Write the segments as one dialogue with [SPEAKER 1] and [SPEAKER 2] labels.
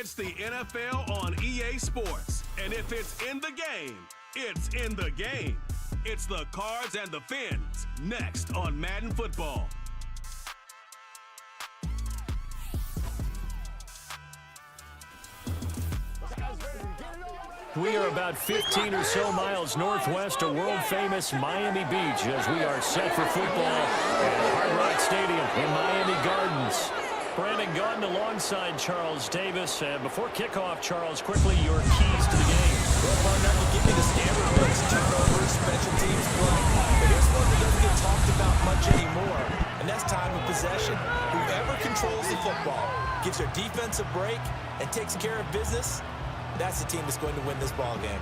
[SPEAKER 1] It's the NFL on EA Sports. And if it's in the game, it's in the game. It's the Cards and the Fins, next on Madden Football.
[SPEAKER 2] We are about 15 or so miles northwest of world-famous Miami Beach as we are set for football at Hard Rock Stadium in Miami Gardens. Brandon Gaudin alongside Charles Davis. Before kickoff, Charles, quickly your keys to the game.
[SPEAKER 3] Well, partner, you give me the standard ones, turnovers, special teams play. But here's one that doesn't get talked about much anymore, and that's time of possession. Whoever controls the football, gives their defense a break, and takes care of business, that's the team that's going to win this ball game.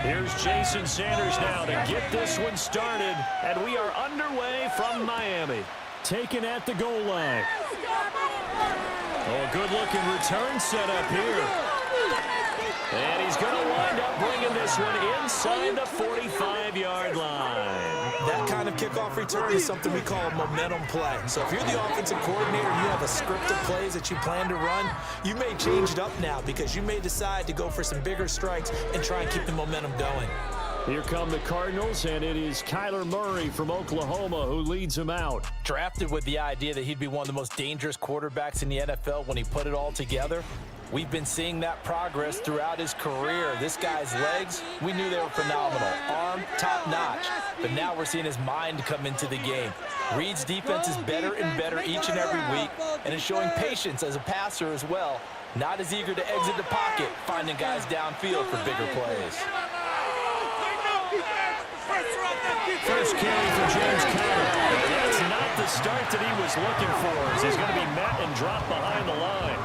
[SPEAKER 2] Here's Jason Sanders now to get this one started, and we are underway from Miami. Taken at the goal line. Oh, good-looking return set up here. And he's going to wind up bringing this one inside the 45-yard line.
[SPEAKER 3] That kind of kickoff return is something we call a momentum play. So if you're the offensive coordinator and you have a script of plays that you plan to run, you may change it up now because you may decide to go for some bigger strikes and try and keep the momentum going.
[SPEAKER 2] Here come the Cardinals, and it is Kyler Murray from Oklahoma who leads them out.
[SPEAKER 3] Drafted with the idea that he'd be one of the most dangerous quarterbacks in the NFL when he put it all together. We've been seeing that progress throughout his career. This guy's legs, we knew they were phenomenal. Arm, top-notch. But now we're seeing his mind come into the game. Reed's defense is better and better each and every week, and is showing patience as a passer as well. Not as eager to exit the pocket, finding guys downfield for bigger plays.
[SPEAKER 2] First carry for James Conner. That's not the start that he was looking for, as he's going to be met and dropped behind the line.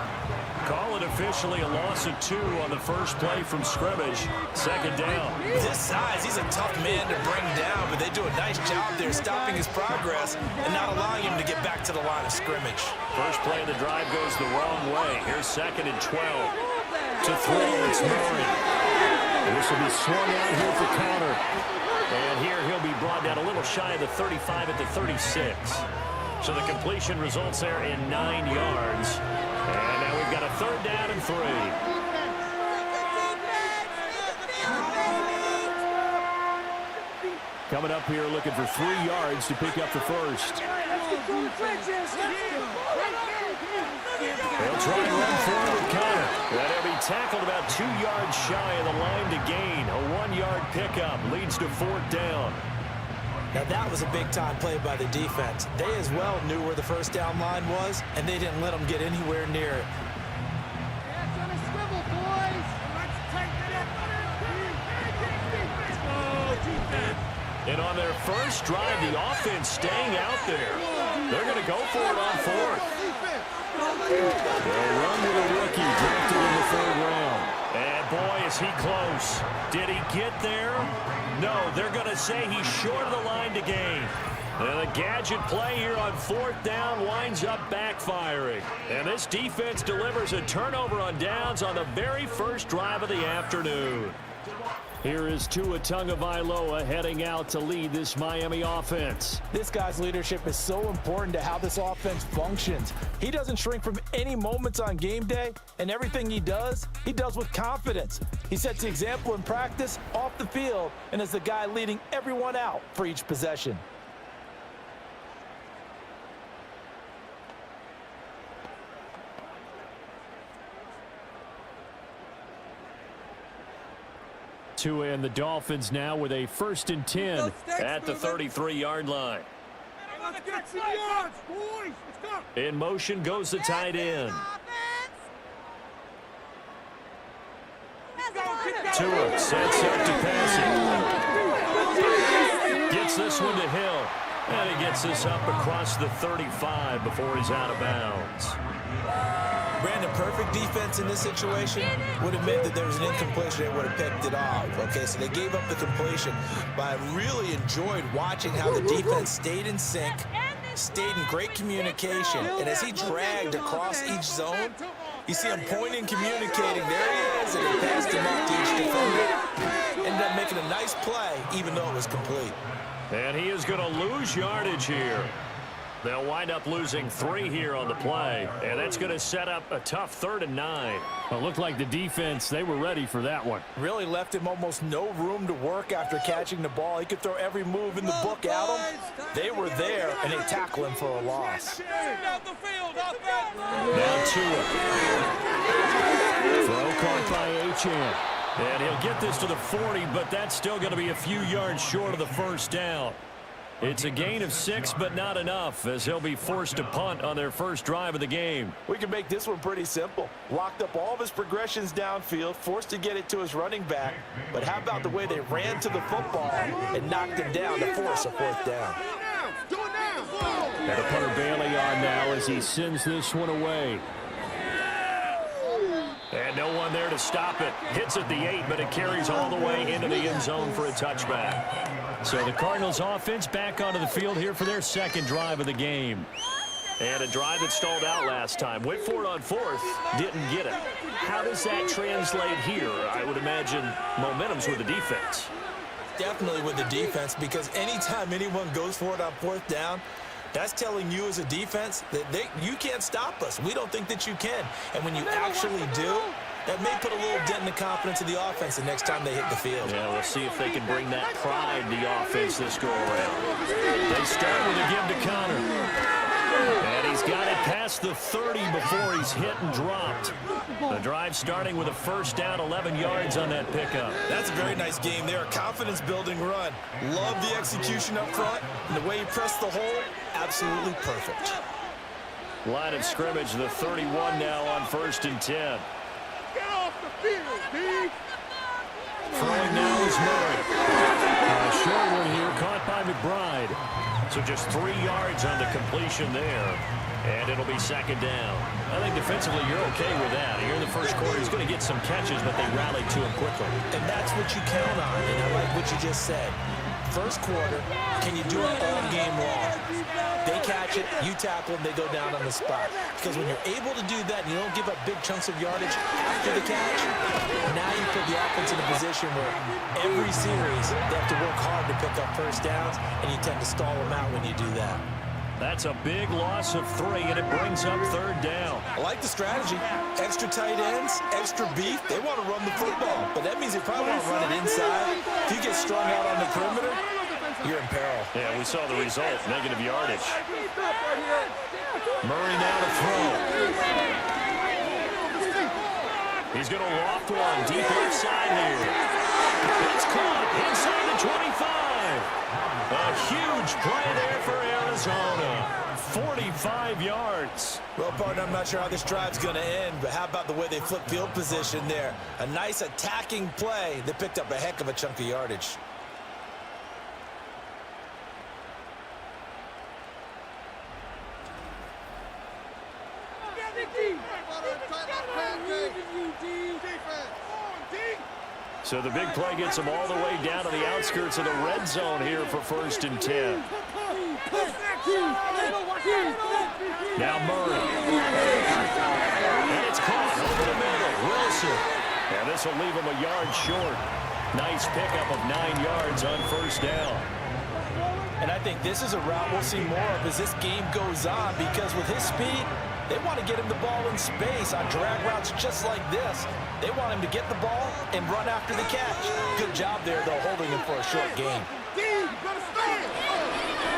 [SPEAKER 2] Call it officially a loss of 2 on the first play from scrimmage. Second down.
[SPEAKER 3] With his size, he's a tough man to bring down, but they do a nice job there stopping his progress and not allowing him to get back to the line of scrimmage.
[SPEAKER 2] First play of the drive goes the wrong way. Here's 2nd and 12. To throw, it's Murray. This will be swung out here for Conner. And here he'll be brought down a little shy of the 35 at the 36. So the completion results there in 9 yards. And now we've got a 3rd down and 3. Coming up here looking for 3 yards to pick up the first. They'll try and run forward with Conner. That'll be tackled about 2 yards shy of the line to gain. A 1-yard pickup leads to 4th down.
[SPEAKER 3] Now that was a big-time play by the defense. They as well knew where the first down line was, and they didn't let them get anywhere near it.
[SPEAKER 2] And on their first drive, the offense staying out there. They're going to go for it on 4th. They'll run with a rookie drafted in the 3rd round. And boy, is he close. Did he get there? No, they're going to say he's short of the line to gain. And the gadget play here on 4th down winds up backfiring. And this defense delivers a turnover on downs on the very first drive of the afternoon. Here is Tua Tagovailoa heading out to lead this Miami offense.
[SPEAKER 3] This guy's leadership is so important to how this offense functions. He doesn't shrink from any moments on game day, and everything he does with confidence. He sets the example in practice, off the field, and is the guy leading everyone out for each possession.
[SPEAKER 2] Tua and the Dolphins now with a 1st and 10 at the 33-yard line.
[SPEAKER 4] Let's get some yards, boys. Let's go.
[SPEAKER 2] In motion goes the tight end. Tua sets up to pass it. Gets this one to Hill. And he gets this up across the 35 before he's out of bounds.
[SPEAKER 3] Brandon, perfect defense in this situation would have meant that there was an incompletion. They would have picked it off. Okay, so they gave up the completion. But I really enjoyed watching how the defense stayed in sync, stayed in great communication. And as he dragged across each zone, you see him pointing, communicating. There he is, and he passed him up to each defender. Ended up making a nice play, even though it was complete.
[SPEAKER 2] And he is going to lose yardage here. They'll wind up losing 3 here on the play, and that's going to set up a tough 3rd and 9.
[SPEAKER 5] Well, it looked like the defense, they were ready for that one.
[SPEAKER 3] Really left him almost no room to work after catching the ball. He could throw every move in the book at him. They were there, and they tackle him for a loss.
[SPEAKER 2] Now Tua. Throw caught by Achane. And he'll get this to the 40, but that's still going to be a few yards short of the first down. It's a gain of 6, but not enough, as he'll be forced to punt on their first drive of the game.
[SPEAKER 3] We can make this one pretty simple. Locked up all of his progressions downfield, forced to get it to his running back. But how about the way they ran to the football and knocked him down to force a 4th down?
[SPEAKER 5] Got a punter Bailey on now as he sends this one away.
[SPEAKER 2] And no one there to stop it. Hits at the 8, but it carries all the way into the end zone for a touchback. So the Cardinals offense back onto the field here for their 2nd drive of the game. And a drive that stalled out last time. Went for it on 4th, didn't get it. How does that translate here? I would imagine momentum's with the defense.
[SPEAKER 3] Definitely with the defense, because anytime anyone goes for it on 4th down, that's telling you as a defense that you can't stop us. We don't think that you can. And when you actually do, that may put a little dent in the confidence of the offense the next time they hit the field.
[SPEAKER 2] Yeah, we'll see if they can bring that pride to the offense this go-around. They start with a give to Connor. And he's got it past the 30 before he's hit and dropped. The drive starting with a first down, 11 yards on that pickup.
[SPEAKER 3] That's a very nice game there. A confidence-building run. Love the execution up front. And the way he pressed the hole, absolutely perfect.
[SPEAKER 2] Line of scrimmage, the 31 now on 1st and 10.
[SPEAKER 4] Get off the field, D.
[SPEAKER 2] Throwing now is Murray.
[SPEAKER 5] A short one here, caught by McBride.
[SPEAKER 2] So just 3 yards on the completion there. And it'll be 2nd down. I think defensively you're okay with that. Here in the first quarter, he's going to get some catches, but they rallied to him quickly.
[SPEAKER 3] And that's what you count on, and I like what you just said. First quarter, can you do it all game long? They catch it, you tackle them, they go down on the spot. Because when you're able to do that and you don't give up big chunks of yardage after the catch, now you put the offense in a position where every series they have to work hard to pick up first downs, and you tend to stall them out when you do that.
[SPEAKER 2] That's a big loss of 3, and it brings up 3rd down.
[SPEAKER 3] I like the strategy. Extra tight ends, extra beef. They want to run the football, but that means they probably want to run it inside. If you get strung out on the perimeter, you're in peril.
[SPEAKER 2] Yeah, we saw the result, negative yardage. Murray now to throw. He's going to loft one deep left side here. It's caught inside the 25. A huge play there for Arizona. 45 yards.
[SPEAKER 3] Well, partner, I'm not sure how this drive's going to end, but how about the way they flip field position there? A nice attacking play that picked up a heck of a chunk of yardage.
[SPEAKER 2] So the big play gets them all the way down to the outskirts of the red zone here for 1st and 10. Now Murray. And it's caught over the middle. Wilson. And this will leave him a yard short. Nice pickup of 9 yards on 1st down.
[SPEAKER 3] And I think this is a route we'll see more of as this game goes on, because with his speed, they want to get him the ball in space on drag routes just like this. They want him to get the ball and run after the catch. Good job there, though, holding him for a short gain.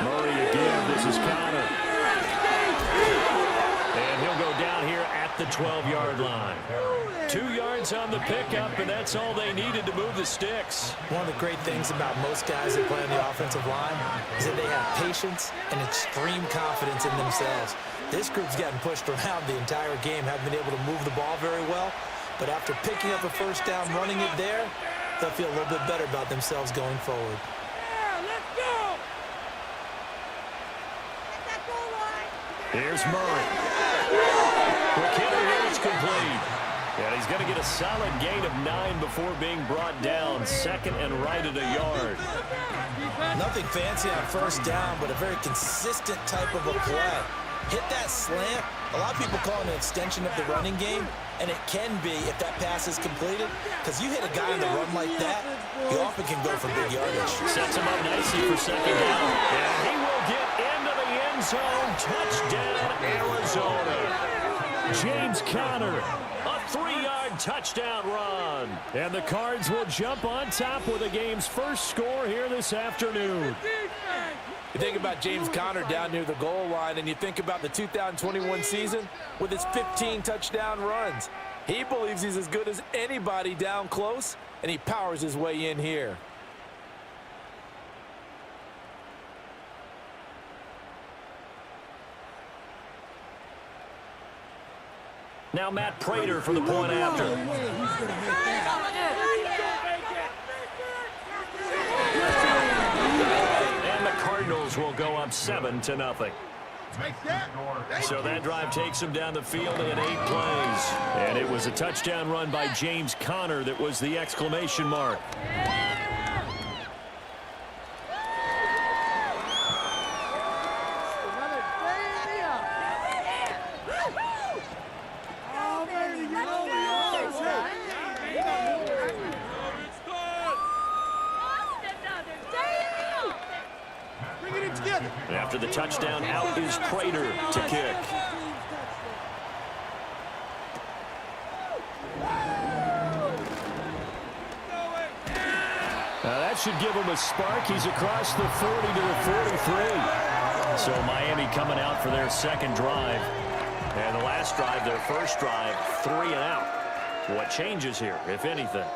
[SPEAKER 2] Murray again. This is Connor. And he'll go down here at the 12-yard line. 2 yards on the pickup, and that's all they needed to move the sticks.
[SPEAKER 3] One of the great things about most guys that play on the offensive line is that they have patience and extreme confidence in themselves. This group's gotten pushed around the entire game, haven't been able to move the ball very well. But after picking up a first down, running it there, they'll feel a little bit better about themselves going forward.
[SPEAKER 2] Here's Murray. McKinnon here, it's complete. And he's going to get a solid gain of 9 before being brought down. Second and right at a yard.
[SPEAKER 3] Nothing fancy on first down, but a very consistent type of a play. Hit that slant. A lot of people call it an extension of the running game, and it can be if that pass is completed, because you hit a guy on the run like that, he often can go for big yardage.
[SPEAKER 2] Sets him up nicely for second down. And he will get into the end zone. Touchdown, Arizona. James Conner. A 3-yard touchdown run. And the Cards will jump on top with the game's first score here this afternoon.
[SPEAKER 3] You think about James Conner down near the goal line, and you think about the 2021 season with his 15 touchdown runs. He believes he's as good as anybody down close, and he powers his way in here.
[SPEAKER 2] Now Matt Prater for the point after. And the Cardinals will go up 7-0. So that drive takes him down the field in 8 plays. And it was a touchdown run by James Conner that was the exclamation mark. After the touchdown, out is Prater to kick. That should give him a spark. He's across the 40 to the 43. So Miami coming out for their second drive. And the last drive, their first drive, 3 and out. What changes here, if anything?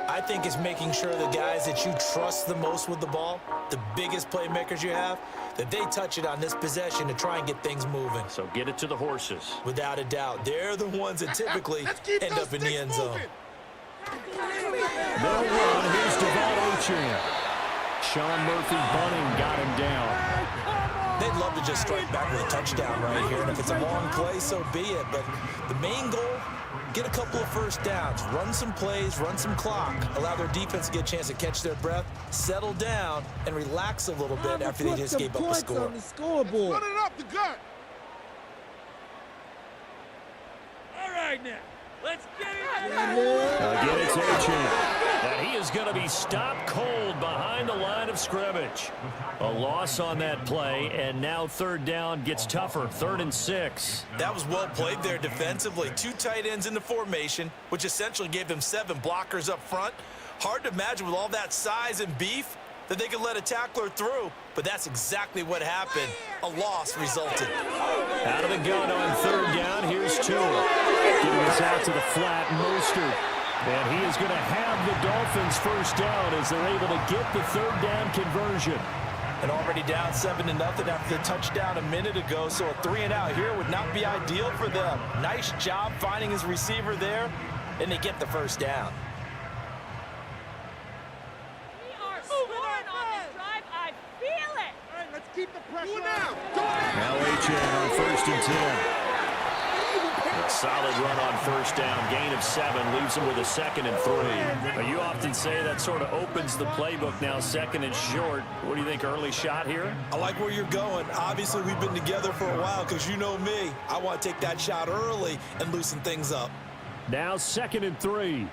[SPEAKER 3] I think it's making sure the guys that you trust the most with the ball, the biggest playmakers you have, that they touch it on this possession to try and get things moving.
[SPEAKER 2] So get it to the horses.
[SPEAKER 3] Without a doubt. They're the ones that typically end up in the end zone.
[SPEAKER 5] They'll run. Here's Devon Achane. Sean Murphy bunting got him down.
[SPEAKER 3] They'd love to just strike back with a touchdown right here. And if it's a long play, so be it. But the main goal, get a couple of first downs, run some plays, run some clock, allow their defense to get a chance to catch their breath, settle down, and relax a little bit after they just gave up a score.
[SPEAKER 4] On the scoreboard. Run it up the gut. All right, now. Let's get it.
[SPEAKER 2] Again, it's Achane. And he is going to be stopped cold behind the line of scrimmage. A loss on that play, and now third down gets tougher. 3rd and 6.
[SPEAKER 3] That was well played there defensively. 2 tight ends in the formation, which essentially gave them 7 blockers up front. Hard to imagine with all that size and beef that they could let a tackler through, but that's exactly what happened. A loss resulted.
[SPEAKER 2] Out of the gun on third down, here's Tua. Getting us out to the flat, Mostert. And he is going to have the Dolphins first down as they're able to get the third down conversion.
[SPEAKER 3] And already down 7-0 after the touchdown a minute ago, so a 3 and out here would not be ideal for them. Nice job finding his receiver there, and they get the first down.
[SPEAKER 4] Keep the pressure on.
[SPEAKER 5] Now Achane on 1st and 10.
[SPEAKER 2] A solid run on first down. Gain of 7 leaves him with a 2nd and 3. Now, you often say that sort of opens the playbook now, 2nd and short. What do you think, early shot here?
[SPEAKER 3] I like where you're going. Obviously, we've been together for a while because you know me. I want to take that shot early and loosen things up.
[SPEAKER 5] Now 2nd and 3.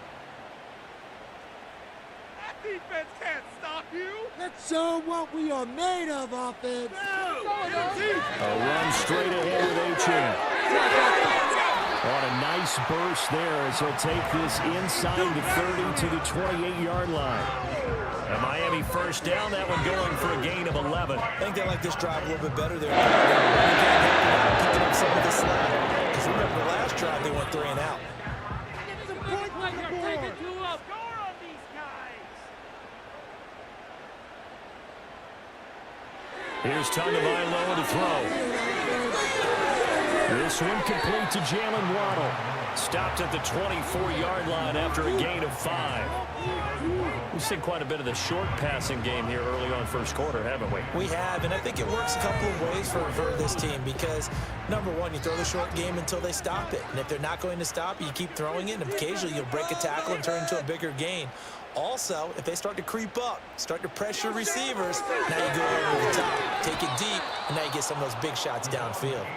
[SPEAKER 4] That defense can't stop you.
[SPEAKER 6] Let's show what we are made of, offense.
[SPEAKER 5] A run straight ahead with Achane. On a nice burst there as he'll take this inside the 30 to the 28-yard line. And Miami first down, that one going for a gain of 11.
[SPEAKER 3] I think they like this drive a little bit better there. Picking up some of the slack. Because remember, the last drive they went 3 and out.
[SPEAKER 2] Here's Tagovailoa to throw.
[SPEAKER 5] This one complete to Jalen Waddle. Stopped at the 24-yard line after a gain of 5. We've seen quite a bit of the short passing game here early on first quarter, haven't we?
[SPEAKER 3] We have, and I think it works a couple of ways for this team because, number one, you throw the short game until they stop it. And if they're not going to stop it, you keep throwing it, and occasionally you'll break a tackle and turn into a bigger gain. Also, if they start to creep up, start to pressure receivers, now you go over the top, take it deep, and now you get some of those big shots downfield.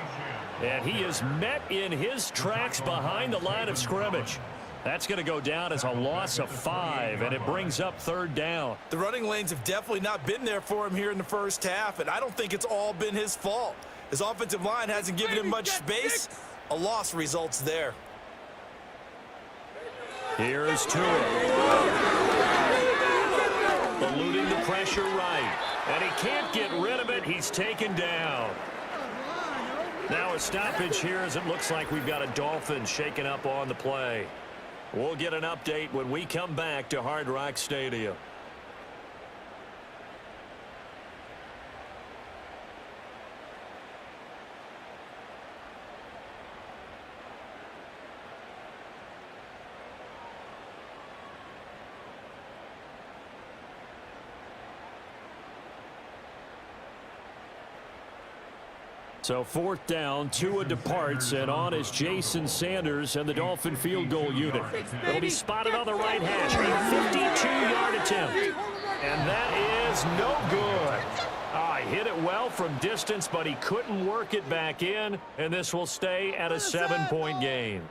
[SPEAKER 5] And he is met in his tracks behind the line of scrimmage. That's going to go down as a loss of 5, and it brings up 3rd down.
[SPEAKER 3] The running lanes have definitely not been there for him here in the first half, and I don't think it's all been his fault. His offensive line hasn't given him much space. A loss results there.
[SPEAKER 5] Here's Tua. Eluding the pressure right. And he can't get rid of it. He's taken down. Now a stoppage here as it looks like we've got a Dolphins shaken up on the play. We'll get an update when we come back to Hard Rock Stadium. So 4th down, Tua departs, and on is Jason Sanders and the Dolphin field goal unit. It'll be spotted on the right hash, a 52-yard attempt. And that is no good. He hit it well from distance, but he couldn't work it back in, and this will stay at a 7-point game.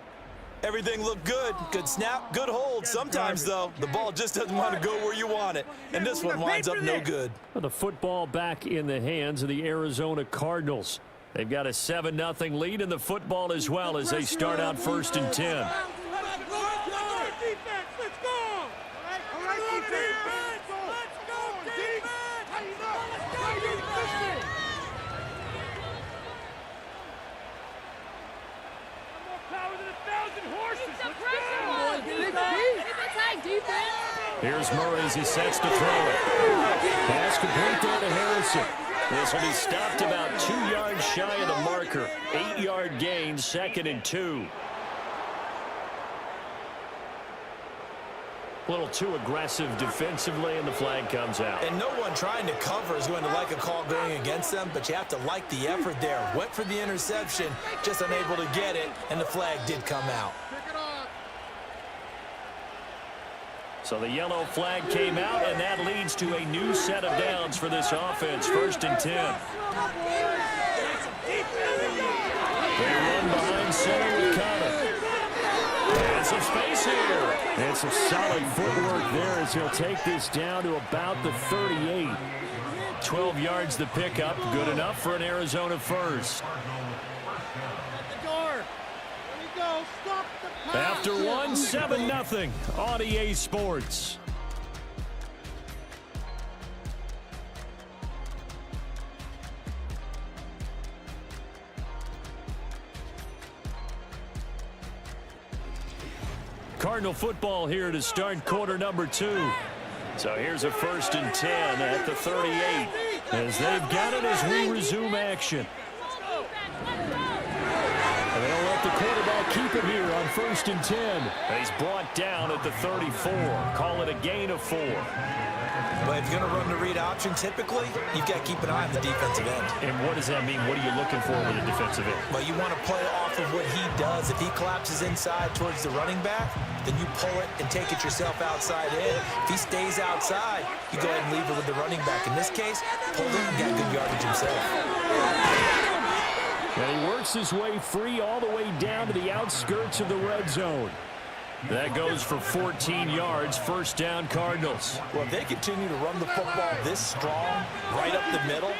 [SPEAKER 3] Everything looked good. Good snap, good hold. Sometimes, though, the ball just doesn't want to go where you want it. And this one winds up no good.
[SPEAKER 5] The football back in the hands of the Arizona Cardinals. They've got a 7-0 lead in the football as well as they start out 1st and 10. Here's Murray as he sets to throw it. Pass complete there to Harrison. This will be stopped about 2 yards shy of the marker. 8-yard gain, 2nd and 2. A little too aggressive defensively, and the flag comes out.
[SPEAKER 3] And no one trying to cover is going to like a call going against them, but you have to like the effort there. Went for the interception, just unable to get it, and the flag did come out.
[SPEAKER 5] So the yellow flag came out, and that leads to a new set of downs for this offense. 1st and 10. They run behind center with Connor. And some space here. And some solid footwork there as he'll take this down to about the 38. 12 yards the pickup. Good enough for an Arizona first. After one, 7-0 on EA Sports. Cardinal football here to start quarter number 2. So here's a 1st and 10 at the 38 as they've got it as we resume action. And they'll let the quarterback keep it here on 1st and 10. He's brought down at the 34. Call it a gain of 4.
[SPEAKER 3] But if you're going to run the read option, typically, you've got to keep an eye on the defensive end.
[SPEAKER 5] And what does that mean? What are you looking for with a defensive end?
[SPEAKER 3] Well, you want to play off of what he does. If he collapses inside towards the running back, then you pull it and take it yourself outside in. If he stays outside, you go ahead and leave it with the running back. In this case, pulled it and got good yardage himself.
[SPEAKER 5] And he works his way free all the way down to the outskirts of the red zone. That goes for 14 yards, 1st down Cardinals.
[SPEAKER 3] Well, if they continue to run the football this strong, right up the middle,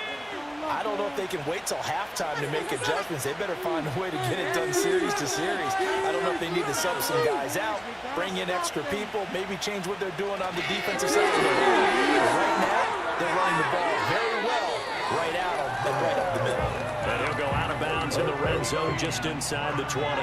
[SPEAKER 3] I don't know if they can wait till halftime to make adjustments. They better find a way to get it done series to series. I don't know if they need to sub some guys out, bring in extra people, maybe change what they're doing on the defensive side of the ball. Right now, they're running the ball very well right out and right up the middle.
[SPEAKER 5] And he'll go out of bounds in the red zone just inside the 20.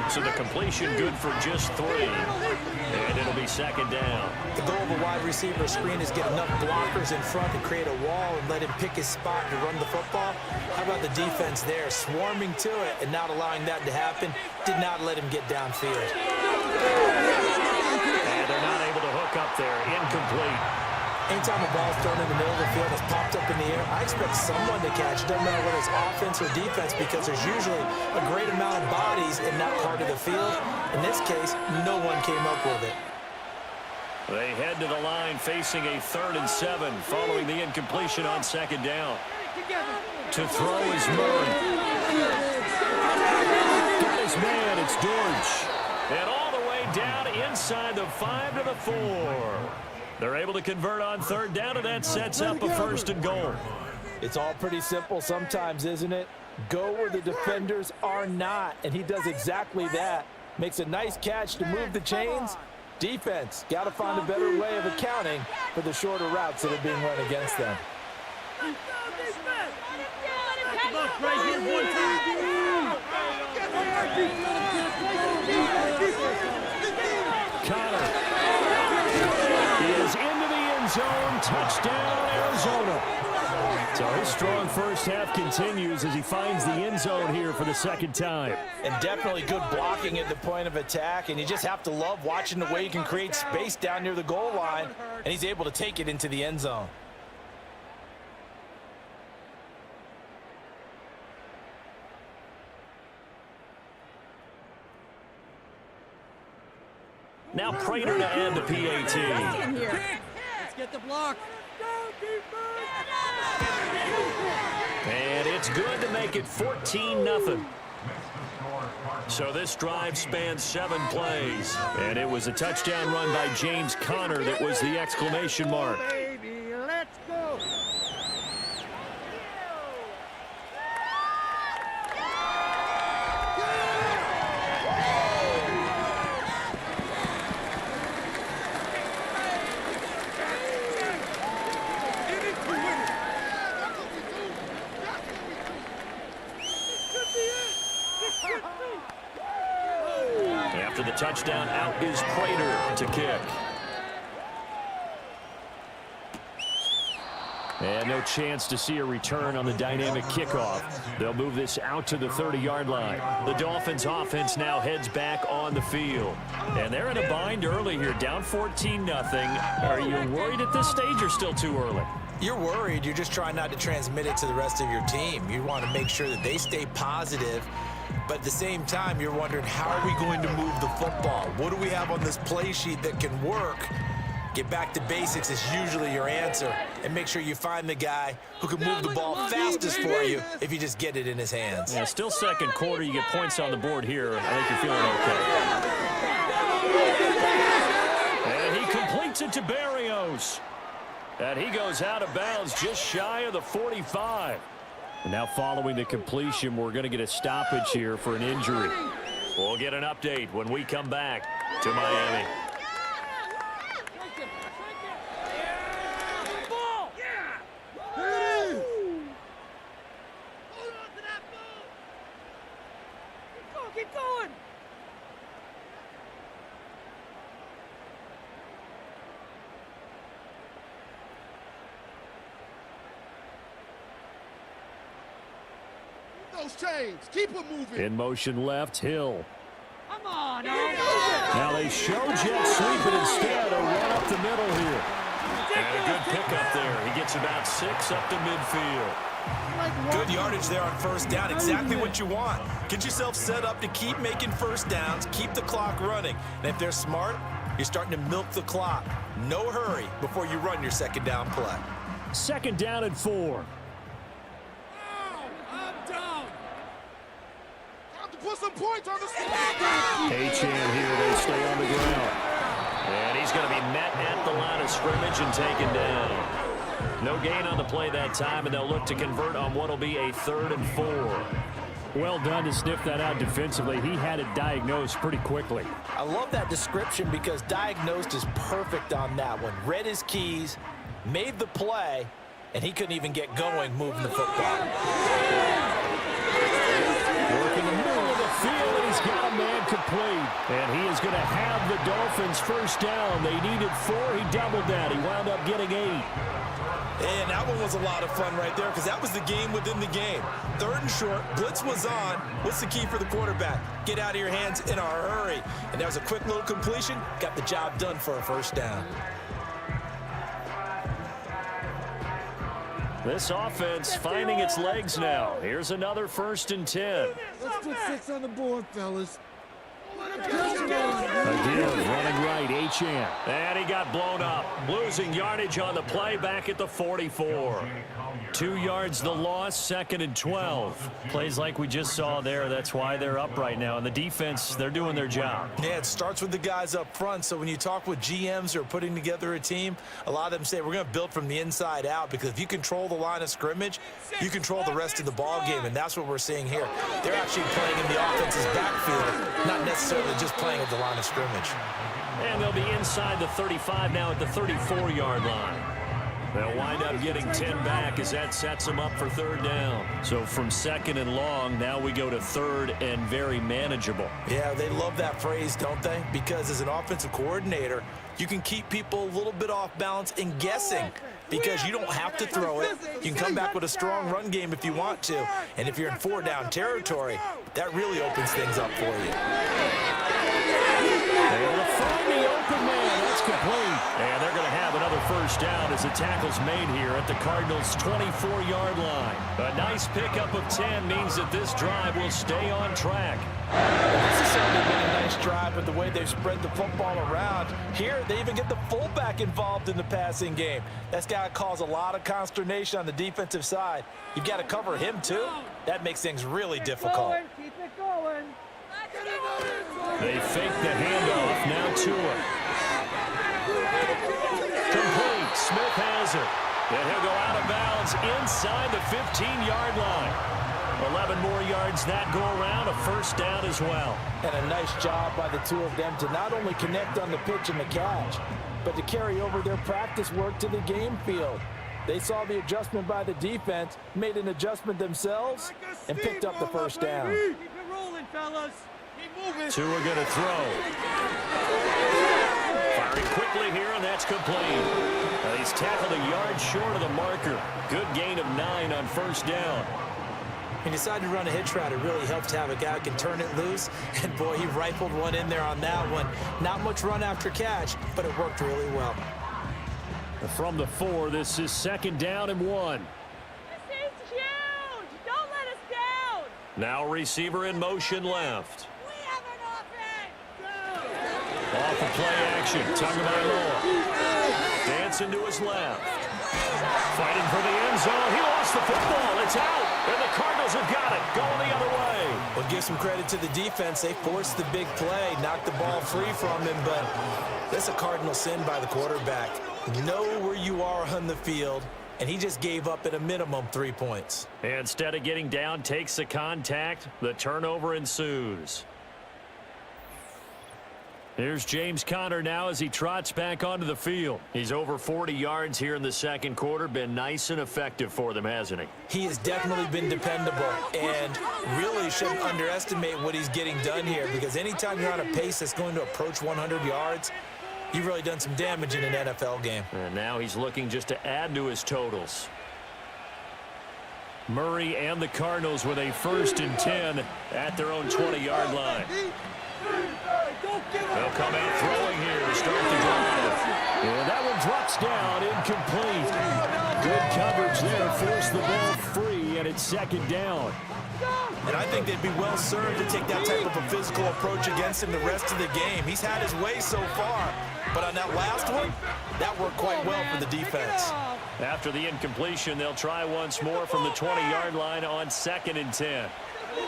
[SPEAKER 5] So the completion good for just 3. And it'll be
[SPEAKER 2] second down.
[SPEAKER 3] The goal of a wide receiver screen is get enough blockers in front to create a wall and let him pick his spot to run the football. How about the defense there, swarming to it and not allowing that to happen? Did not let him get downfield.
[SPEAKER 2] And they're not able to hook up there. Incomplete.
[SPEAKER 3] Anytime a ball's thrown in the middle of the field that's popped up in the air, I expect someone to catch. Doesn't matter whether it's offense or defense, because there's usually a great amount of bodies in that part of the field. In this case, no one came up with it.
[SPEAKER 2] They head to the line facing a 3rd and 7 following the incompletion on second down. To throw is Murray. Got his man, it's Dortch. And all the way down inside the 5 to the 4. They're able to convert on 3rd down, and that sets up a 1st and goal.
[SPEAKER 3] It's all pretty simple sometimes, isn't it? Go where the defenders are not, and he does exactly that. Makes a nice catch to move the chains. Defense, got to find a better way of accounting for the shorter routes that are being run against them.
[SPEAKER 4] Right here, one time.
[SPEAKER 2] Connor is into the end zone. Touchdown, Arizona. So his strong first half continues as he finds the end zone here for the 2nd time.
[SPEAKER 3] And definitely good blocking at the point of attack, and you just have to love watching the way he can create space down near the goal line, and he's able to take it into the end zone.
[SPEAKER 2] Now Prater to add the PAT.
[SPEAKER 6] Let's get the block.
[SPEAKER 2] And it's good to make it 14-0. So this drive spans 7 plays. And it was a touchdown run by James Conner that was the exclamation mark.
[SPEAKER 4] Baby, let's go.
[SPEAKER 2] After the touchdown, out is Prater to kick. And no chance to see a return on the dynamic kickoff. They'll move this out to the 30-yard line. The Dolphins offense now heads back on the field. And they're in a bind early here, down 14-0. Are you worried at this stage or still too early?
[SPEAKER 3] You're worried. You're just trying not to transmit it to the rest of your team. You want to make sure that they stay positive. But at the same time, you're wondering, how are we going to move the football? What do we have on this play sheet that can work? Get back to basics is usually your answer. And make sure you find the guy who can move the ball fastest for you if you just get it in his hands.
[SPEAKER 2] Yeah, still 2nd quarter. You get points on the board here. I think you're feeling okay. And he completes it to Berrios. And he goes out of bounds just shy of the 45. And now following the completion, we're going to get a stoppage here for an injury. We'll get an update when we come back to Miami.
[SPEAKER 4] Keep going.
[SPEAKER 7] Those chains. Keep it moving.
[SPEAKER 2] In motion left, Hill.
[SPEAKER 4] Come on,
[SPEAKER 2] Now they show jet sweep it instead. A run up the middle here. And a good pickup there. He gets about 6 up to midfield.
[SPEAKER 3] Good yardage there on 1st down. Exactly what you want. Get yourself set up to keep making 1st downs, keep the clock running. And if they're smart, you're starting to milk the clock. No hurry before you run your 2nd down play.
[SPEAKER 2] 2nd down and 4.
[SPEAKER 7] Put some points on the score.
[SPEAKER 2] Achane here, they stay on the ground. And he's going to be met at the line of scrimmage and taken down. No gain on the play that time, and they'll look to convert on what will be a 3rd and 4.
[SPEAKER 5] Well done to sniff that out defensively. He had it diagnosed pretty quickly.
[SPEAKER 3] I love that description because diagnosed is perfect on that one. Read his keys, made the play, and he couldn't even get going moving the football.
[SPEAKER 5] Work in the middle of the field, and he's got a man complete. And he is going to have the Dolphins first down. They needed 4. He doubled that. He wound up getting 8.
[SPEAKER 3] And that one was a lot of fun right there because that was the game within the game. 3rd and short, blitz was on. What's the key for the quarterback? Get out of your hands in a hurry. And that was a quick little completion. Got the job done for a first down.
[SPEAKER 5] This offense finding its legs now. Here's another 1st and 10.
[SPEAKER 4] Let's put 6 on the board, fellas.
[SPEAKER 5] Again, running right, Achane. And he got blown up. Losing yardage on the play back at the 44. 2 yards the loss, 2nd and 12. Plays like we just saw there. That's why they're up right now. And the defense, they're doing their job.
[SPEAKER 3] Yeah, it starts with the guys up front. So when you talk with GMs who are putting together a team, a lot of them say we're going to build from the inside out because if you control the line of scrimmage, you control the rest of the ball game. And that's what we're seeing here. They're actually playing in the offense's backfield, not necessarily just playing at the line of scrimmage.
[SPEAKER 5] And they'll be inside the 35 now at the 34-yard line. They'll wind up getting 10 back as that sets them up for 3rd down. So from 2nd and long, now we go to 3rd and very manageable.
[SPEAKER 3] Yeah, they love that phrase, don't they? Because as an offensive coordinator, you can keep people a little bit off balance and guessing because you don't have to throw it. You can come back with a strong run game if you want to. And if you're in 4-down territory, that really opens things up for you.
[SPEAKER 5] Able to find the open man. That's complete. And they're going to have another first down as the tackle's made here at the Cardinals' 24-yard line. A nice pickup of 10 means that this drive will stay on track.
[SPEAKER 3] This has certainly been a nice drive with the way they've spread the football around. Here, they even get the fullback involved in the passing game. That's got to cause a lot of consternation on the defensive side. You've got to cover him, too. That makes things really difficult.
[SPEAKER 4] Keep it going.
[SPEAKER 5] They fake the handoff. Now Tua. Complete. Smith has it. And he'll go out of bounds inside the 15-yard line. 11 more yards that go around. A first down as well.
[SPEAKER 3] And a nice job by the two of them to not only connect on the pitch and the catch, but to carry over their practice work to the game field. They saw the adjustment by the defense, made an adjustment themselves, and picked up the first down.
[SPEAKER 4] Keep it rolling, fellas.
[SPEAKER 5] Tua going to throw. Firing quickly here, and that's complete. He's tackled a yard short of the marker. Good gain of 9 on first down.
[SPEAKER 3] He decided to run a hitch route. It really helps to have a guy who can turn it loose. And, boy, he rifled one in there on that one. Not much run after catch, but it worked really well.
[SPEAKER 5] From the 4, this is 2nd down and 1.
[SPEAKER 8] This is huge! Don't let us down!
[SPEAKER 5] Now receiver in motion left.
[SPEAKER 8] We have an offense!
[SPEAKER 5] Off of play action. Tagovailoa. Dancing to his left. Fighting for the end zone. He lost the football. It's out. And the Cardinals have got it. Going the other way.
[SPEAKER 3] Well, give some credit to the defense. They forced the big play, knocked the ball free from him, but that's a cardinal sin by the quarterback. Know where you are on the field, and he just gave up at a minimum 3 points.
[SPEAKER 5] Instead of getting down, takes the contact. The turnover ensues. Here's James Conner now as he trots back onto the field. He's over 40 yards here in the second quarter. Been nice and effective for them, hasn't he?
[SPEAKER 3] He has definitely been dependable, and really shouldn't underestimate what he's getting done here, because anytime you're on a pace that's going to approach 100 yards, you've really done some damage in an NFL game.
[SPEAKER 5] And now he's looking just to add to his totals. Murray and the Cardinals with a 1st and 10 at their own 20-yard line. They'll come out throwing here to start the drive. And that one drops down, incomplete. Good coverage there, forced the ball free, and it's 2nd down.
[SPEAKER 3] And I think they'd be well served to take that type of a physical approach against him the rest of the game. He's had his way so far, but on that last one, that worked quite well for the defense.
[SPEAKER 5] After the incompletion, they'll try once more from the 20-yard line on 2nd and 10.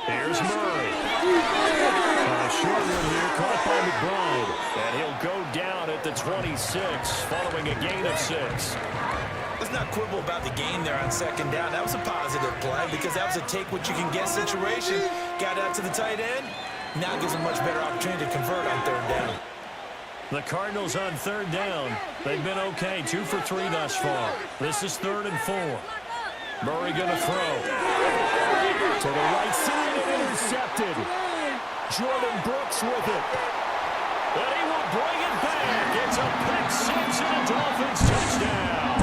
[SPEAKER 5] Here's Murray. A short one here, caught by McBride. And he'll go down at the 26, following a gain of 6.
[SPEAKER 3] Let's not quibble about the gain there on 2nd down. That was a positive play because that was a take-what-you-can-get situation. Got out to the tight end. Now gives him a much better opportunity to convert on 3rd down.
[SPEAKER 5] The Cardinals on 3rd down. They've been okay, 2 for 3 thus far. This is 3rd and 4. Murray going to throw. To the right side and intercepted. Jordan Brooks with it. And he will bring it back. It's a pick 6 and a Dolphins touchdown.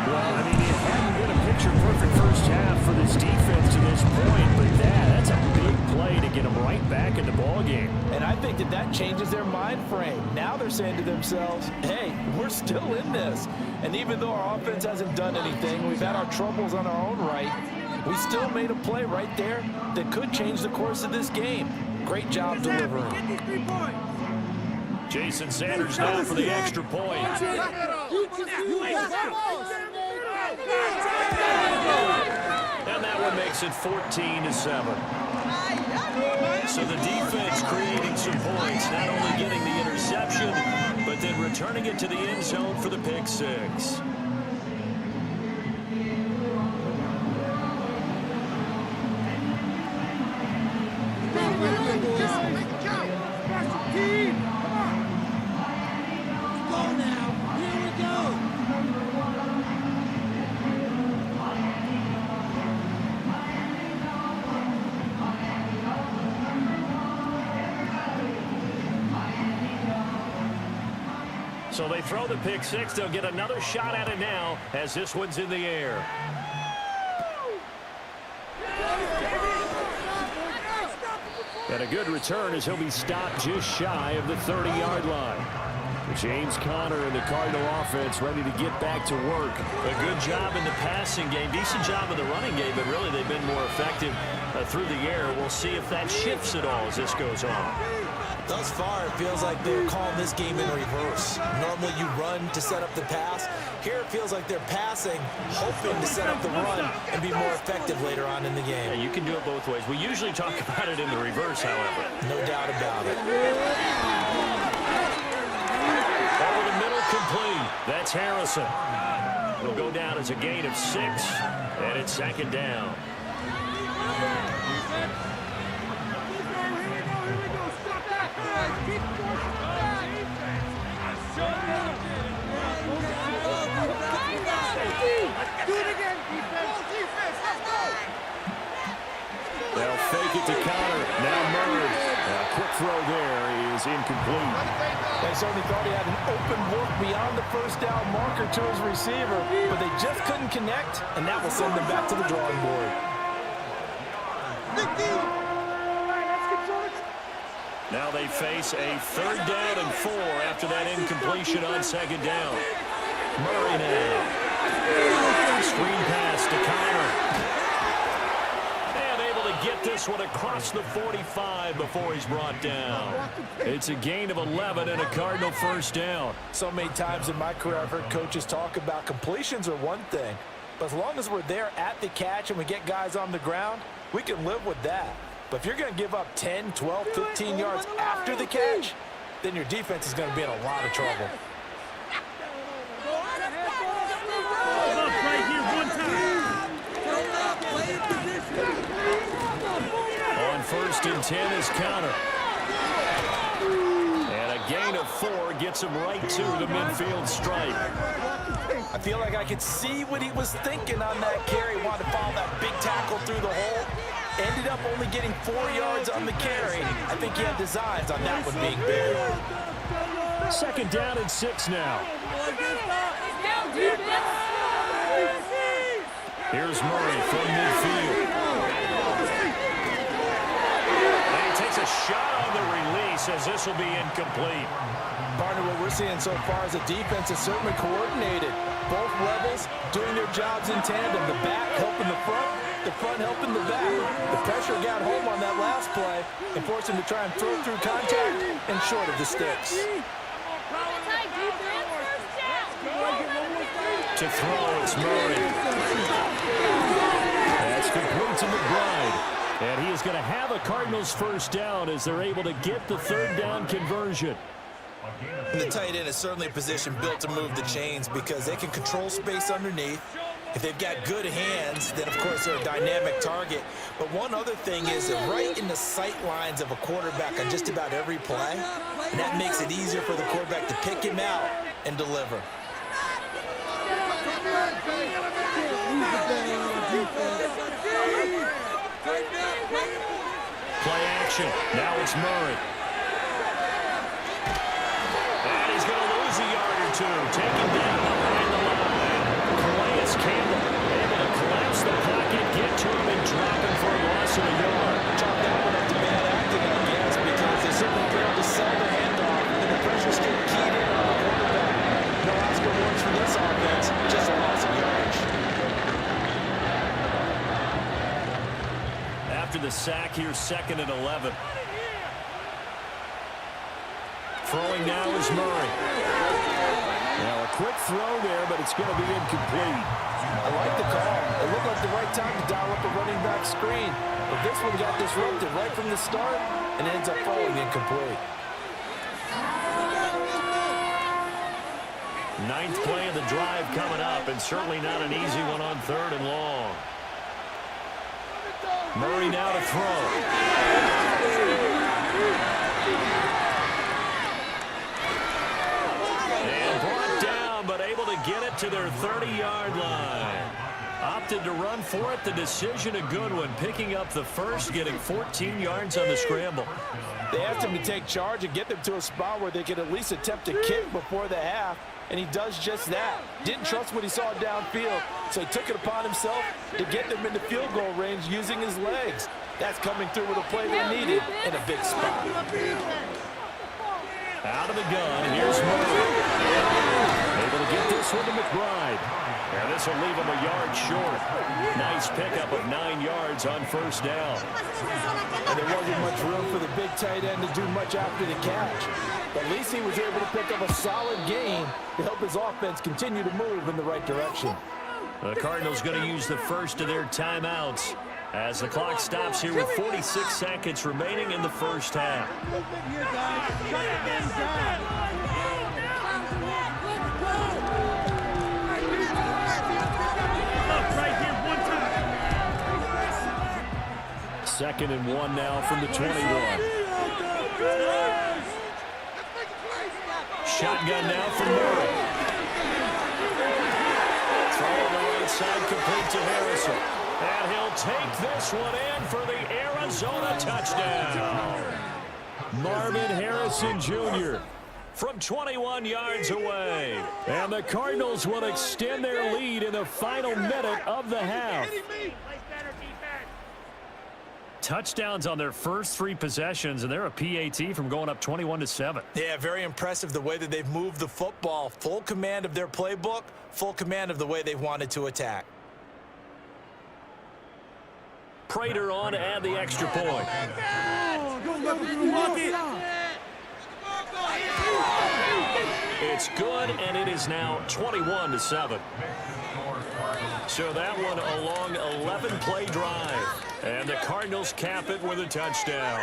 [SPEAKER 5] Well, I mean, it hadn't been a picture-perfect first half for this defense to this point, but that's a big play to get them right back in the ballgame.
[SPEAKER 3] And I think that changes their mind frame. Now they're saying to themselves, hey, we're still in this. And even though our offense hasn't done anything, we've had our troubles on our own right, we still made a play right there that could change the course of this game. Great job delivering.
[SPEAKER 4] Get these 3 points.
[SPEAKER 5] Jason Sanders now for the extra point. And that one makes it 14-7. So the defense creating some points, not only getting the interception, but then returning it to the end zone for the pick 6. So they throw the pick 6. They'll get another shot at it now as this one's in the air. And a good return as he'll be stopped just shy of the 30-yard line. James Conner and the Cardinal offense ready to get back to work. A good job in the passing game. Decent job in the running game, but really they've been more effective through the air. We'll see if that shifts at all as this goes on.
[SPEAKER 3] Thus far, it feels like they're calling this game in reverse. Normally you run to set up the pass. Here it feels like they're passing, hoping to set up the run and be more effective later on in the game.
[SPEAKER 5] Yeah, you can do it both ways. We usually talk about it in the reverse, however.
[SPEAKER 3] No doubt about it.
[SPEAKER 5] Over the middle, complete. That's Harrison. It'll go down as a gain of 6, and it's 2nd down. They'll fake it to Conner. Now Murray. A quick throw there is incomplete.
[SPEAKER 3] They certainly thought he had an open look beyond the first down marker to his receiver, but they just couldn't connect, and that will send them back to the drawing board.
[SPEAKER 5] Now they face a 3rd down and 4 after that incompletion on 2nd down. Murray now. Screen pass to Conner. And able to get this one across the 45 before he's brought down. It's a gain of 11 and a Cardinal 1st down.
[SPEAKER 3] So many times in my career I've heard coaches talk about completions are one thing, but as long as we're there at the catch and we get guys on the ground, we can live with that. But if you're going to give up 10, 12, 15 yards after the catch, then your defense is going to be in a lot of trouble.
[SPEAKER 5] On 1st and 10 is Conner. And a gain of 4 gets him right to the midfield stripe.
[SPEAKER 3] I feel like I could see what he was thinking on that carry. Wanted to follow that big tackle through the hole. Ended up only getting 4 yards on the carry. I think he had designs on that one being big.
[SPEAKER 5] 2nd down and 6 now. Here's Murray from midfield. And he takes a shot on the release as this will be incomplete.
[SPEAKER 3] Partner, what we're seeing so far is a defense is certainly coordinated. Both levels doing their jobs in tandem. The back helping the front helping the back. The pressure got home on that last play and forced him to try and throw through contact and short of the sticks.
[SPEAKER 5] To throw, it's Murray. That's complete to McBride. And he is going to have a Cardinals 1st down as they're able to get the 3rd down conversion.
[SPEAKER 3] And the tight end is certainly a position built to move the chains because they can control space underneath. If they've got good hands, then of course they're a dynamic target. But one other thing is that right in the sight lines of a quarterback on just about every play, and that makes it easier for the quarterback to pick him out and deliver.
[SPEAKER 5] Play action. Now it's Murray. And he's going to lose a yard or two. Taken down behind the line. Calais Campbell able to collapse the pocket, get to him, and drop him for a loss of a yard.
[SPEAKER 3] Chalk that one up to bad acting, I guess, because they simply failed to sell the handoff, and the pressure still keyed in on the quarterback. No Oscar awards for this offense, just a loss of yardage.
[SPEAKER 5] After the sack here, 2nd and 11. Throwing now is Murray. Now a quick throw there, but it's going to be incomplete.
[SPEAKER 3] I like the call. It looked like the right time to dial up a running back screen. But this one got disrupted right from the start and ends up falling incomplete.
[SPEAKER 5] 9th play of the drive coming up, and certainly not an easy one on 3rd and long. Murray now to throw. And brought down, but able to get it to their 30-yard line. Opted to run for it. The decision a good one. Picking up the first, getting 14 yards on the scramble.
[SPEAKER 3] They asked him to take charge and get them to a spot where they could at least attempt a kick before the half, and he does just that. Didn't trust what he saw downfield, so he took it upon himself to get them into field goal range using his legs. That's coming through with a play they needed in a big spot.
[SPEAKER 5] Out of the gun, here's Murray. Able to get this one to McBride. And this will leave him a yard short. Nice pickup of 9 yards on 1st down.
[SPEAKER 3] And there wasn't much room for the big tight end to do much after the catch. But at least he was able to pick up a solid gain to help his offense continue to move in the right direction.
[SPEAKER 5] The Cardinals going to use the first of their timeouts as the clock stops here with 46 seconds remaining in the first half. Second and 1 now from the 21. Shotgun now from Murray. Throw on the right side, complete to Harrison. And he'll take this one in for the Arizona touchdown. Marvin Harrison Jr. from 21 yards away. And the Cardinals will extend their lead in the final minute of the half. Touchdowns on their first 3 possessions, and they're a PAT from going up 21-7.
[SPEAKER 3] Yeah, very impressive the way that they've moved the football. Full command of their playbook, full command of the way they've wanted to attack.
[SPEAKER 5] Prater on to add the extra point. It's good, and it is now 21-7. So that one a long 11-play drive. And the Cardinals cap it with a touchdown.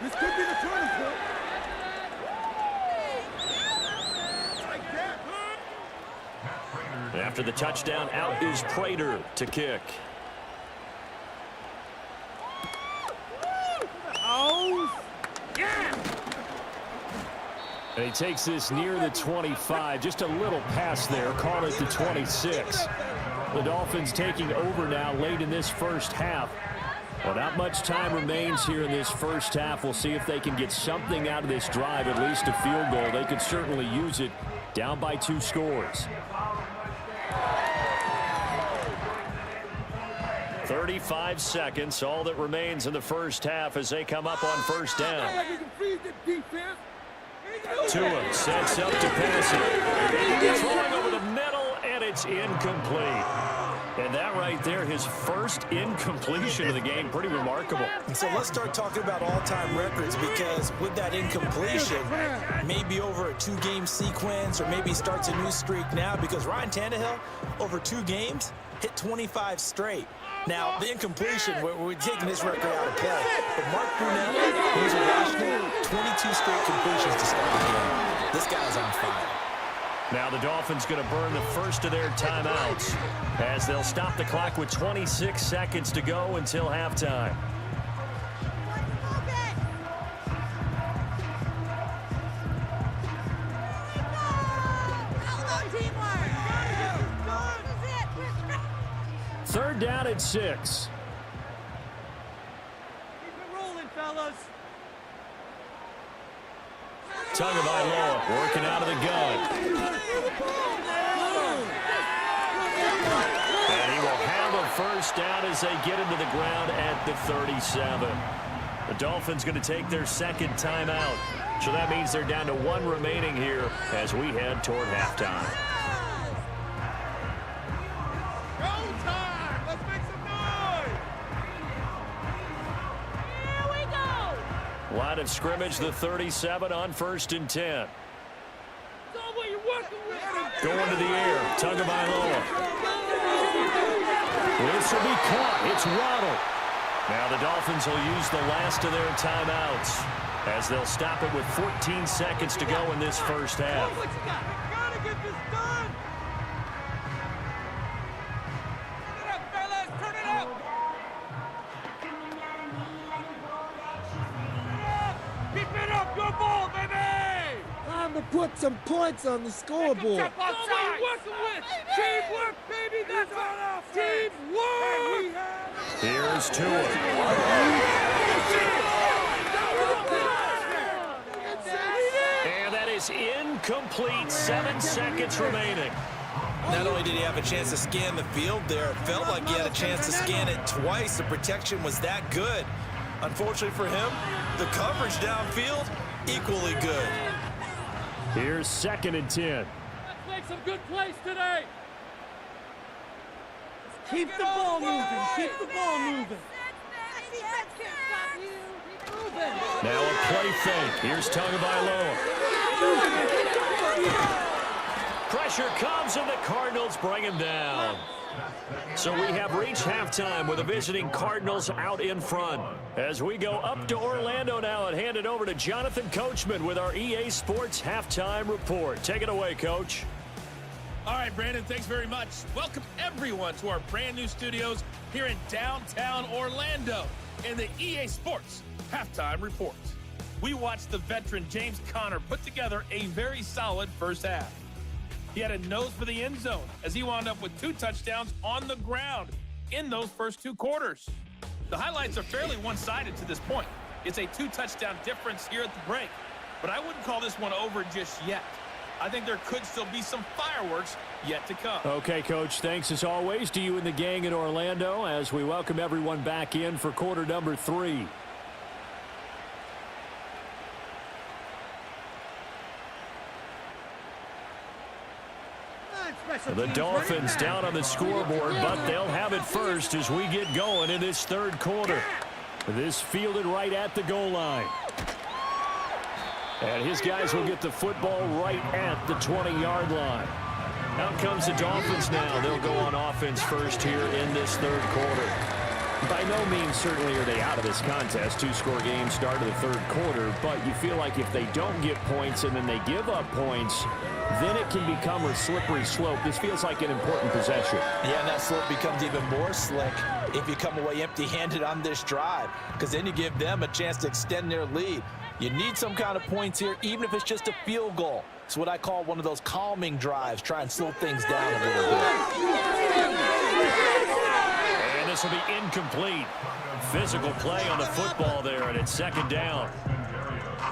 [SPEAKER 4] This could be the turning point.
[SPEAKER 5] After the touchdown, out is Prater to kick.
[SPEAKER 4] Oh, yeah!
[SPEAKER 5] And he takes this near the 25, just a little pass there, call it the 26. The Dolphins taking over now late in this first half. Well, not much time remains here in this first half. We'll see if they can get something out of this drive, at least a field goal. They could certainly use it, down by 2 scores. 35 seconds, all that remains in the first half as they come up on first down. Tua sets up to pass it. Throwing over the middle, and it's incomplete. And that right there, his first incompletion of the game, pretty remarkable.
[SPEAKER 3] So let's start talking about all-time records, because with that incompletion, maybe over a 2-game sequence, or maybe starts a new streak now, because Ryan Tannehill, over 2 games, hit 25 straight. Now, the incompletion, we're taking this record out of play. But Mark Brunell, who's a Washington, 22 straight completions to start the game. This guy's on fire.
[SPEAKER 5] Now the Dolphins going to burn the first of their timeouts as they'll stop the clock with 26 seconds to go until halftime. Third down at 6.
[SPEAKER 6] Keep it rolling, fellas.
[SPEAKER 5] Tagovailoa working out of the gun. And he will have a first down as they get him to the ground at the 37. The Dolphins going to take their second timeout. So that means they're down to 1 remaining here as we head toward halftime.
[SPEAKER 7] Go time! Let's make some noise!
[SPEAKER 8] Here we go.
[SPEAKER 5] Line of scrimmage, the 37 on 1st and 10.
[SPEAKER 4] What you're working with.
[SPEAKER 5] Going to the air, Tagovailoa. This will be caught. It's Waddle. Now the Dolphins will use the last of their timeouts as they'll stop it with 14 seconds to go in this first half.
[SPEAKER 4] What you got? Gotta get this done. Turn it up, fellas. Turn it up. Keep it up. Your ball, baby.
[SPEAKER 6] Time to put some points on the scoreboard.
[SPEAKER 4] Step outside. What are you working with? Teamwork, baby. That's all. Teamwork.
[SPEAKER 5] Here's Tua. And that is incomplete. 7 seconds remaining.
[SPEAKER 3] Not only did he have a chance to scan the field there, it felt like he had a chance to scan it twice. The protection was that good. Unfortunately for him, the coverage downfield, equally good.
[SPEAKER 5] Here's 2nd and 10.
[SPEAKER 4] Let's make some good plays today.
[SPEAKER 6] Keep the ball moving. Keep the ball moving.
[SPEAKER 5] Now a play fake. Here's Tagovailoa. Pressure comes and the Cardinals bring him down. So we have reached halftime with the visiting Cardinals out in front. As we go up to Orlando now and hand it over to Jonathan Coachman with our EA Sports Halftime Report. Take it away, Coach.
[SPEAKER 9] All right, Brandon, thanks very much. Welcome, everyone, to our brand new studios here in downtown Orlando in the EA Sports Halftime Report. We watched the veteran James Conner put together a very solid first half. He had a nose for the end zone as he wound up with 2 touchdowns on the ground in those first 2 quarters. The highlights are fairly one-sided to this point. It's a 2-touchdown difference here at the break, but I wouldn't call this one over just yet. I think there could still be some fireworks yet to come.
[SPEAKER 5] Okay, Coach, thanks as always to you and the gang in Orlando as we welcome everyone back in for quarter number 3. The Dolphins down on the scoreboard, but they'll have it first as we get going in this third quarter. This fielded right at the goal line. And his guys will get the football right at the 20-yard line. Out comes the Dolphins now. They'll go on offense first here in this third quarter. By no means certainly are they out of this contest. 2-score game start of the third quarter, but you feel like if they don't get points and then they give up points, then it can become a slippery slope. This feels like an important possession.
[SPEAKER 3] Yeah, and that slope becomes even more slick if you come away empty-handed on this drive, because then you give them a chance to extend their lead. You need some kind of points here, even if it's just a field goal. It's what I call one of those calming drives. Try and slow things down a little bit.
[SPEAKER 5] And this will be incomplete. Physical play on the football there, and it's 2nd down.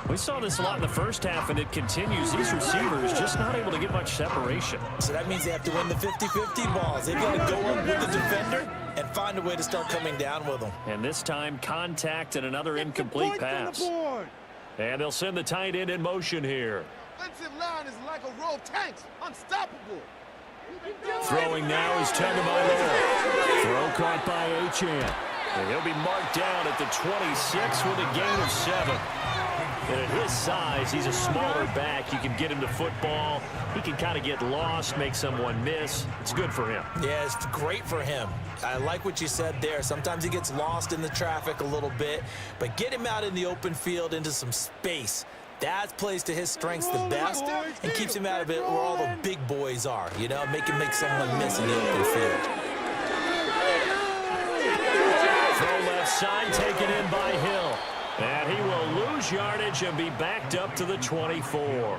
[SPEAKER 5] We saw this a lot in the first half, and it continues. These receivers just not able to get much separation.
[SPEAKER 3] So that means they have to win the 50-50 balls. They've got to go up with the defender and find a way to start coming down with them.
[SPEAKER 5] And this time, contact and another incomplete pass. And they'll send the tight end in motion here.
[SPEAKER 7] Offensive line is like a row of tanks. Unstoppable.
[SPEAKER 5] Throwing now is Tagovailoa. Throw caught by Achane. And he'll be marked down at the 26 with a gain of 7. And at his size, he's a smaller back. You can get him to football. He can kind of get lost, make someone miss. It's good for him.
[SPEAKER 3] Yeah, it's great for him. I like what you said there. Sometimes he gets lost in the traffic a little bit, but get him out in the open field into some space. Daz plays to his strengths the best and keeps him out of it where all the big boys are, you know, make someone miss in the open field.
[SPEAKER 5] Throw left side, taken in by Hill. And he will lose yardage and be backed up to the 24.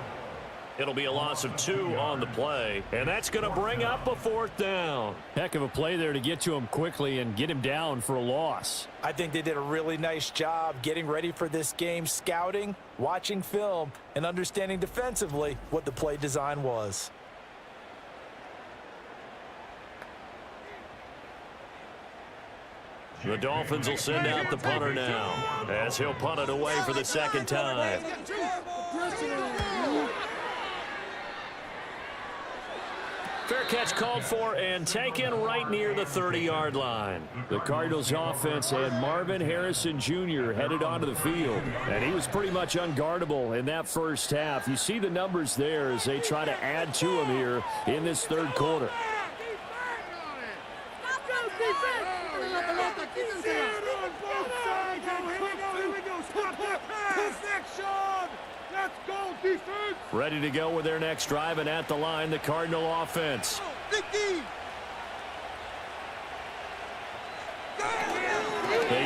[SPEAKER 5] It'll be a loss of 2 on the play, and that's going to bring up a 4th down.
[SPEAKER 2] Heck of a play there to get to him quickly and get him down for a loss.
[SPEAKER 3] I think they did a really nice job getting ready for this game, scouting, watching film, and understanding defensively what the play design was.
[SPEAKER 5] The Dolphins will send out the punter now, as he'll punt it away for the 2nd time. Fair catch called for and taken right near the 30-yard line.
[SPEAKER 2] The Cardinals offense had Marvin Harrison Jr. headed onto the field, and he was pretty much unguardable in that first half. You see the numbers there as they try to add to him here in this 3rd quarter.
[SPEAKER 5] Ready to go with their next drive, and at the line, the Cardinal offense. They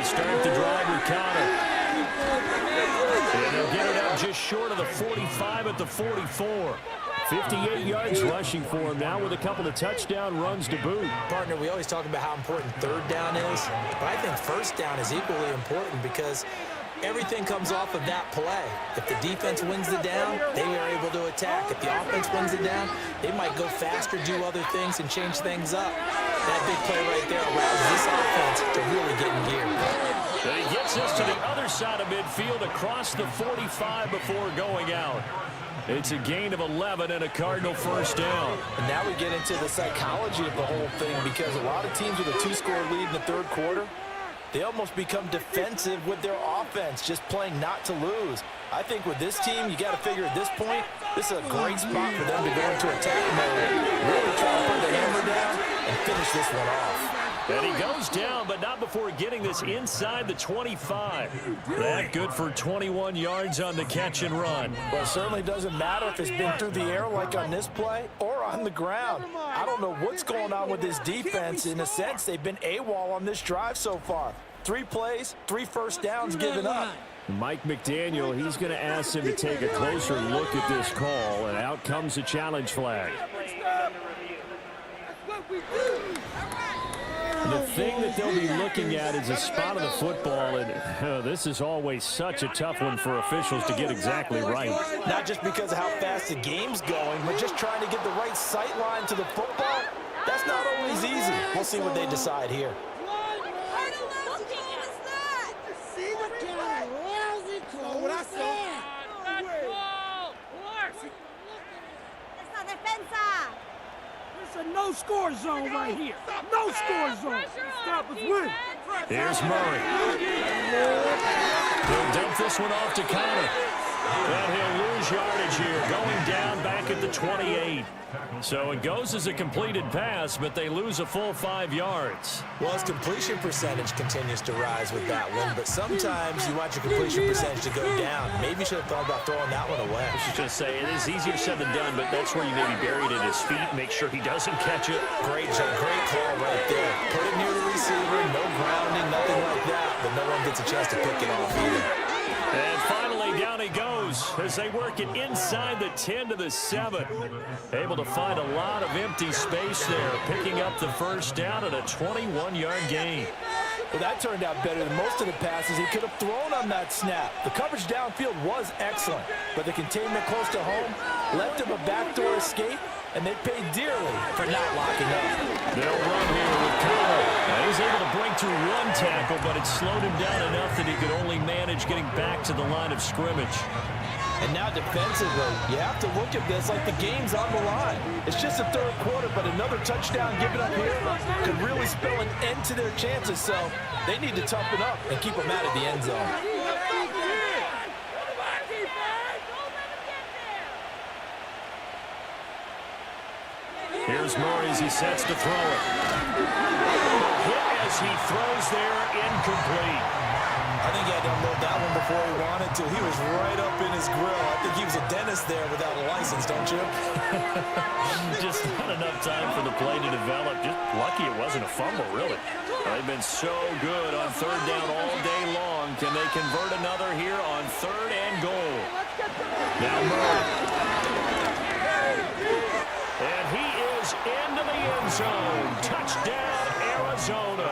[SPEAKER 5] start the drive with Connor. And they'll get it up just short of the 45 at the 44.
[SPEAKER 2] 58 yards rushing for him now with a couple of touchdown runs to boot.
[SPEAKER 3] Partner, we always talk about how important 3rd down is, but I think 1st down is equally important because everything comes off of that play. If the defense wins the down, they are able to attack. If the offense wins the down, they might go faster, do other things, and change things up. That big play right there allows this offense to really get in gear.
[SPEAKER 5] And he gets us to the other side of midfield across the 45 before going out. It's a gain of 11 and a Cardinal 1st down.
[SPEAKER 3] And now we get into the psychology of the whole thing because a lot of teams with a 2-score lead in the 3rd quarter, they almost become defensive with their offense, just playing not to lose. I think with this team, you got to figure at this point, this is a great spot for them to go into attack mode, really try to put the hammer down and finish this one off.
[SPEAKER 5] And he goes down, but not before getting this inside the 25. That good for 21 yards on the catch and run.
[SPEAKER 3] Well, it certainly doesn't matter if it's been through the air like on this play or on the ground. I don't know what's going on with this defense. In a sense, they've been AWOL on this drive so far. 3 plays, 3 first downs given up.
[SPEAKER 2] Mike McDaniel, he's going to ask him to take a closer look at this call, and out comes the challenge flag. The thing that they'll be looking at is a spot of the football, and this is always such a tough one for officials to get exactly right.
[SPEAKER 3] Not just because of how fast the game's going, but just trying to get the right sight line to the football. That's not always easy. We'll see what they decide here.
[SPEAKER 6] It's a no-score zone right here. No-score zone. Stop us win.
[SPEAKER 5] Here's Murray. He'll dump this one off to Connor. And he'll lose yardage here, going down back at the 28. So it goes as a completed pass, but they lose a full 5 yards.
[SPEAKER 3] Well, his completion percentage continues to rise with that one, but sometimes you want your completion percentage to go down. Maybe you should have thought about throwing that one away.
[SPEAKER 5] I was just going to say, it is easier said than done, but that's where you maybe bury it at his feet, make sure he doesn't catch it.
[SPEAKER 3] Great job, great call right there. Put it near the receiver, no grounding, nothing like that, but no one gets a chance to pick it off either.
[SPEAKER 5] And finally, down he goes as they work it inside the 10 to the 7. Able to find a lot of empty space there, picking up the first down at a 21-yard gain.
[SPEAKER 3] Well, that turned out better than most of the passes he could have thrown on that snap. The coverage downfield was excellent, but the containment close to home left him a backdoor escape, and they paid dearly for not locking up.
[SPEAKER 5] They'll run here with Connor. He was able to break through one tackle, but it slowed him down enough that he could only manage getting back to the line of scrimmage.
[SPEAKER 3] And now defensively, you have to look at this like the game's on the line. It's just the 3rd quarter, but another touchdown given up here could really spell an end to their chances, so they need to toughen up and keep them out of the end zone.
[SPEAKER 5] Here's Murray as he sets to throw it. Hit as he throws there, incomplete.
[SPEAKER 3] I I think he had to unload that one before he wanted to. He was right up in his grill. I think he was a dentist there without a license, don't you?
[SPEAKER 5] Just not enough time for the play to develop. Just lucky it wasn't a fumble, really. They've been so good on third down all day long. Can they convert another here on third and goal? Now Murray. And he is into the end zone. Touchdown, Arizona.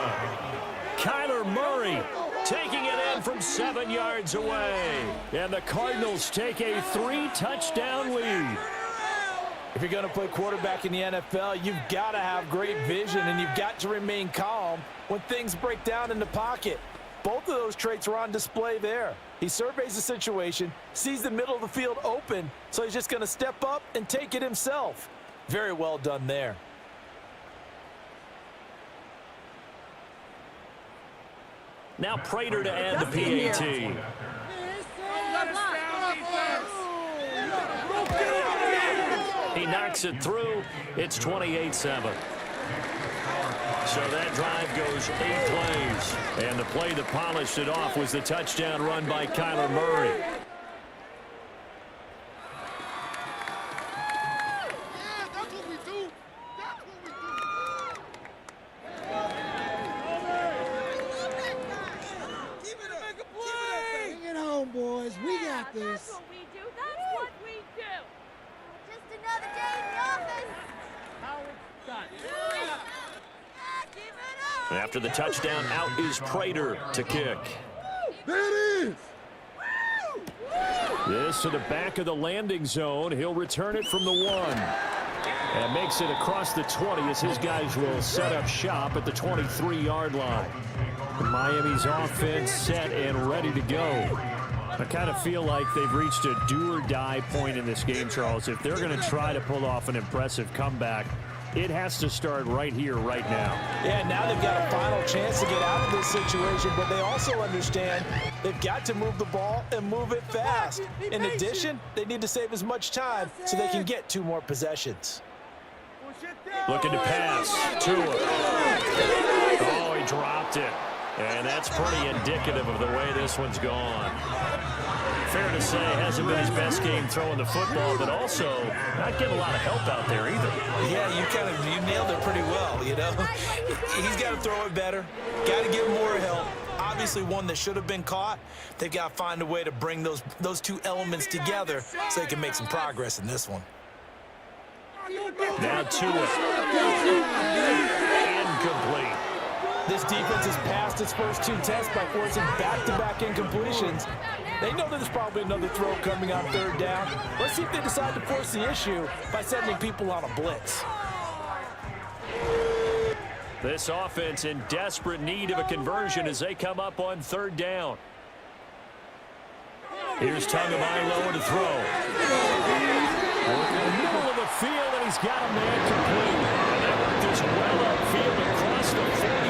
[SPEAKER 5] Kyler Murray taking it in from 7 yards away. And the Cardinals take a 3-touchdown lead.
[SPEAKER 3] If you're going to play quarterback in the NFL, you've got to have great vision, and you've got to remain calm when things break down in the pocket. Both of those traits were on display there. He surveys the situation, sees the middle of the field open, so he's just going to step up and take it himself. Very well done there.
[SPEAKER 5] Now Prater to add the PAT. He knocks it through. It's 28-7. So that drive goes 8 plays. And the play that polished it off was the touchdown run by Kyler Murray.
[SPEAKER 6] Boys, we got this.
[SPEAKER 8] That's what we do. That's what we do. Just another day in the office.
[SPEAKER 6] How it's done.
[SPEAKER 8] Keep it up.
[SPEAKER 5] After the touchdown, out is Prater to kick.
[SPEAKER 6] There it is.
[SPEAKER 5] This to the back of the landing zone. He'll return it from the 1. And makes it across the 20 as his guys will set up shop at the 23-yard line. Miami's offense set and ready to go. I kind of feel like they've reached a do-or-die point in this game, Charles. If they're going to try to pull off an impressive comeback, it has to start right here, right now.
[SPEAKER 3] Yeah, now they've got a final chance to get out of this situation, but they also understand they've got to move the ball and move it fast. In addition, they need to save as much time so they can get 2 more possessions.
[SPEAKER 5] Looking to pass. Tua. Oh, he dropped it. And that's pretty indicative of the way this one's gone. Fair to say, hasn't been his best game throwing the football, but also not getting a lot of help out there either.
[SPEAKER 3] Yeah, you nailed it pretty well, you know. He's got to throw it better, got to get more help. Obviously one that should have been caught. They've got to find a way to bring those 2 elements together so they can make some progress in this one.
[SPEAKER 5] Now Tua. Incomplete.
[SPEAKER 3] This defense has passed its first 2 tests by forcing back-to-back incompletions. They know there's probably another throw coming on third down. Let's see if they decide to force the issue by sending people on a blitz.
[SPEAKER 5] This offense in desperate need of a conversion as they come up on third down. Here's Tagovailoa to throw. In the middle of the field, and he's got a man complete. And that worked as well upfield across the 45.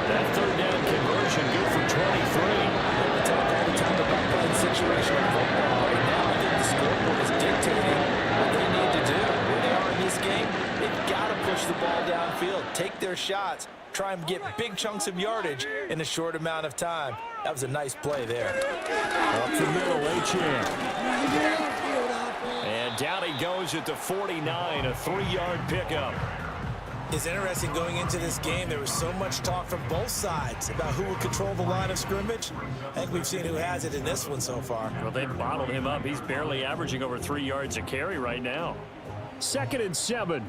[SPEAKER 5] That third down conversion good for 23.
[SPEAKER 3] We talk all the time about playing situational football. Right now, I think the scoreboard is dictating what they need to do. Where they are in this game, they've got to push the ball downfield, take their shots, try and get big chunks of yardage in a short amount of time. That was a nice play there.
[SPEAKER 5] Up the middle, Achane. And down he goes at the 49, a 3-yard pickup.
[SPEAKER 3] It's interesting going into this game. There was so much talk from both sides about who would control the line of scrimmage. I think we've seen who has it in this one so far.
[SPEAKER 5] Well, they've bottled him up. He's barely averaging over 3 yards a carry right now. 2nd and 7.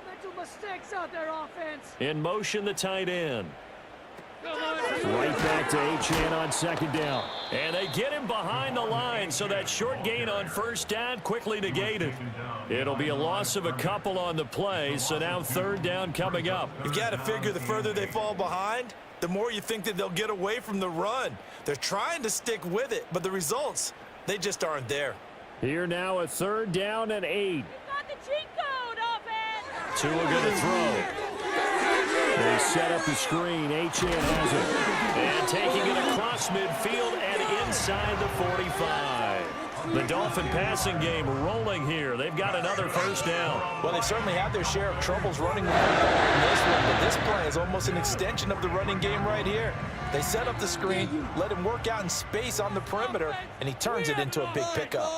[SPEAKER 6] Mental mistakes out there, offense.
[SPEAKER 5] In motion, the tight end. Right back to Achane on 2nd down. And they get him behind the line, so that short gain on first down quickly negated. It'll be a loss of a couple on the play, so now third down coming up.
[SPEAKER 3] You've got to figure the further they fall behind, the more you think that they'll get away from the run. They're trying to stick with it, but the results, they just aren't there.
[SPEAKER 5] Here now a 3rd down and 8.
[SPEAKER 8] You got the cheat code, offense.
[SPEAKER 5] Tua going to throw. They set up the screen. Achane has it. And taking it across midfield and inside the 45. The Dolphin passing game rolling here. They've got another first down.
[SPEAKER 3] Well, they certainly had their share of troubles running the football in this one, but this play is almost an extension of the running game right here. They set up the screen, let him work out in space on the perimeter, and he turns it into a big pickup.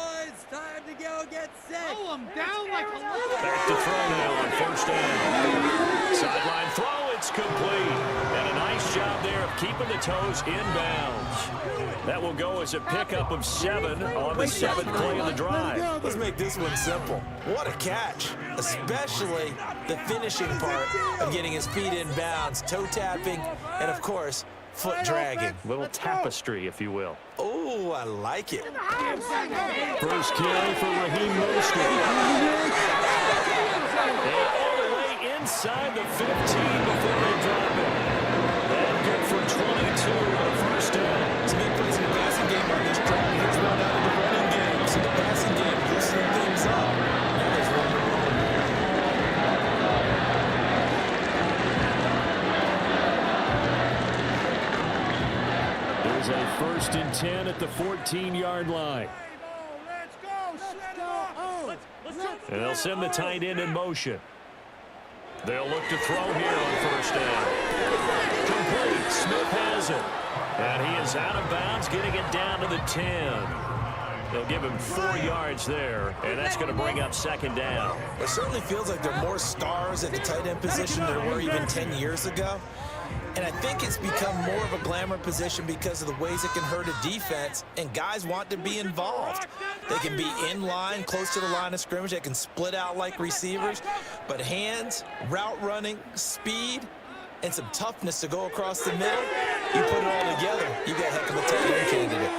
[SPEAKER 4] Time to go get set. Throw him down like a little.
[SPEAKER 5] Back to throw now on first down. Sideline throw, it's complete. And a nice job there of keeping the toes inbounds. That will go as a pickup of 7 on the 7th play of the drive.
[SPEAKER 3] Let's make this one simple. What a catch, especially the finishing part of getting his feet in bounds, toe tapping, and of course, foot dragging.
[SPEAKER 5] Little tapestry, if you will.
[SPEAKER 3] Oh, I like it.
[SPEAKER 5] First carry for Raheem Mostert. And all the way inside the 15 before they drop it. And good for 22 on first down.
[SPEAKER 3] To me, plays in the passing game on this drive. Here's one out of the running game. So the passing game loosening things up. Now there's one to roll.
[SPEAKER 5] There's a 1st and 10 at the 14-yard line. And they'll send the tight end in motion. They'll look to throw here on first down. Complete. Smith has it. And he is out of bounds, getting it down to the 10. They'll give him 4 yards there, and that's going to bring up 2nd down.
[SPEAKER 3] It certainly feels like there are more stars at the tight end position than there were even 10 years ago. And I think it's become more of a glamour position because of the ways it can hurt a defense, and guys want to be involved. They can be in line, close to the line of scrimmage. They can split out like receivers. But hands, route running, speed, and some toughness to go across the middle, you put it all together, you got a heck of a tight end candidate.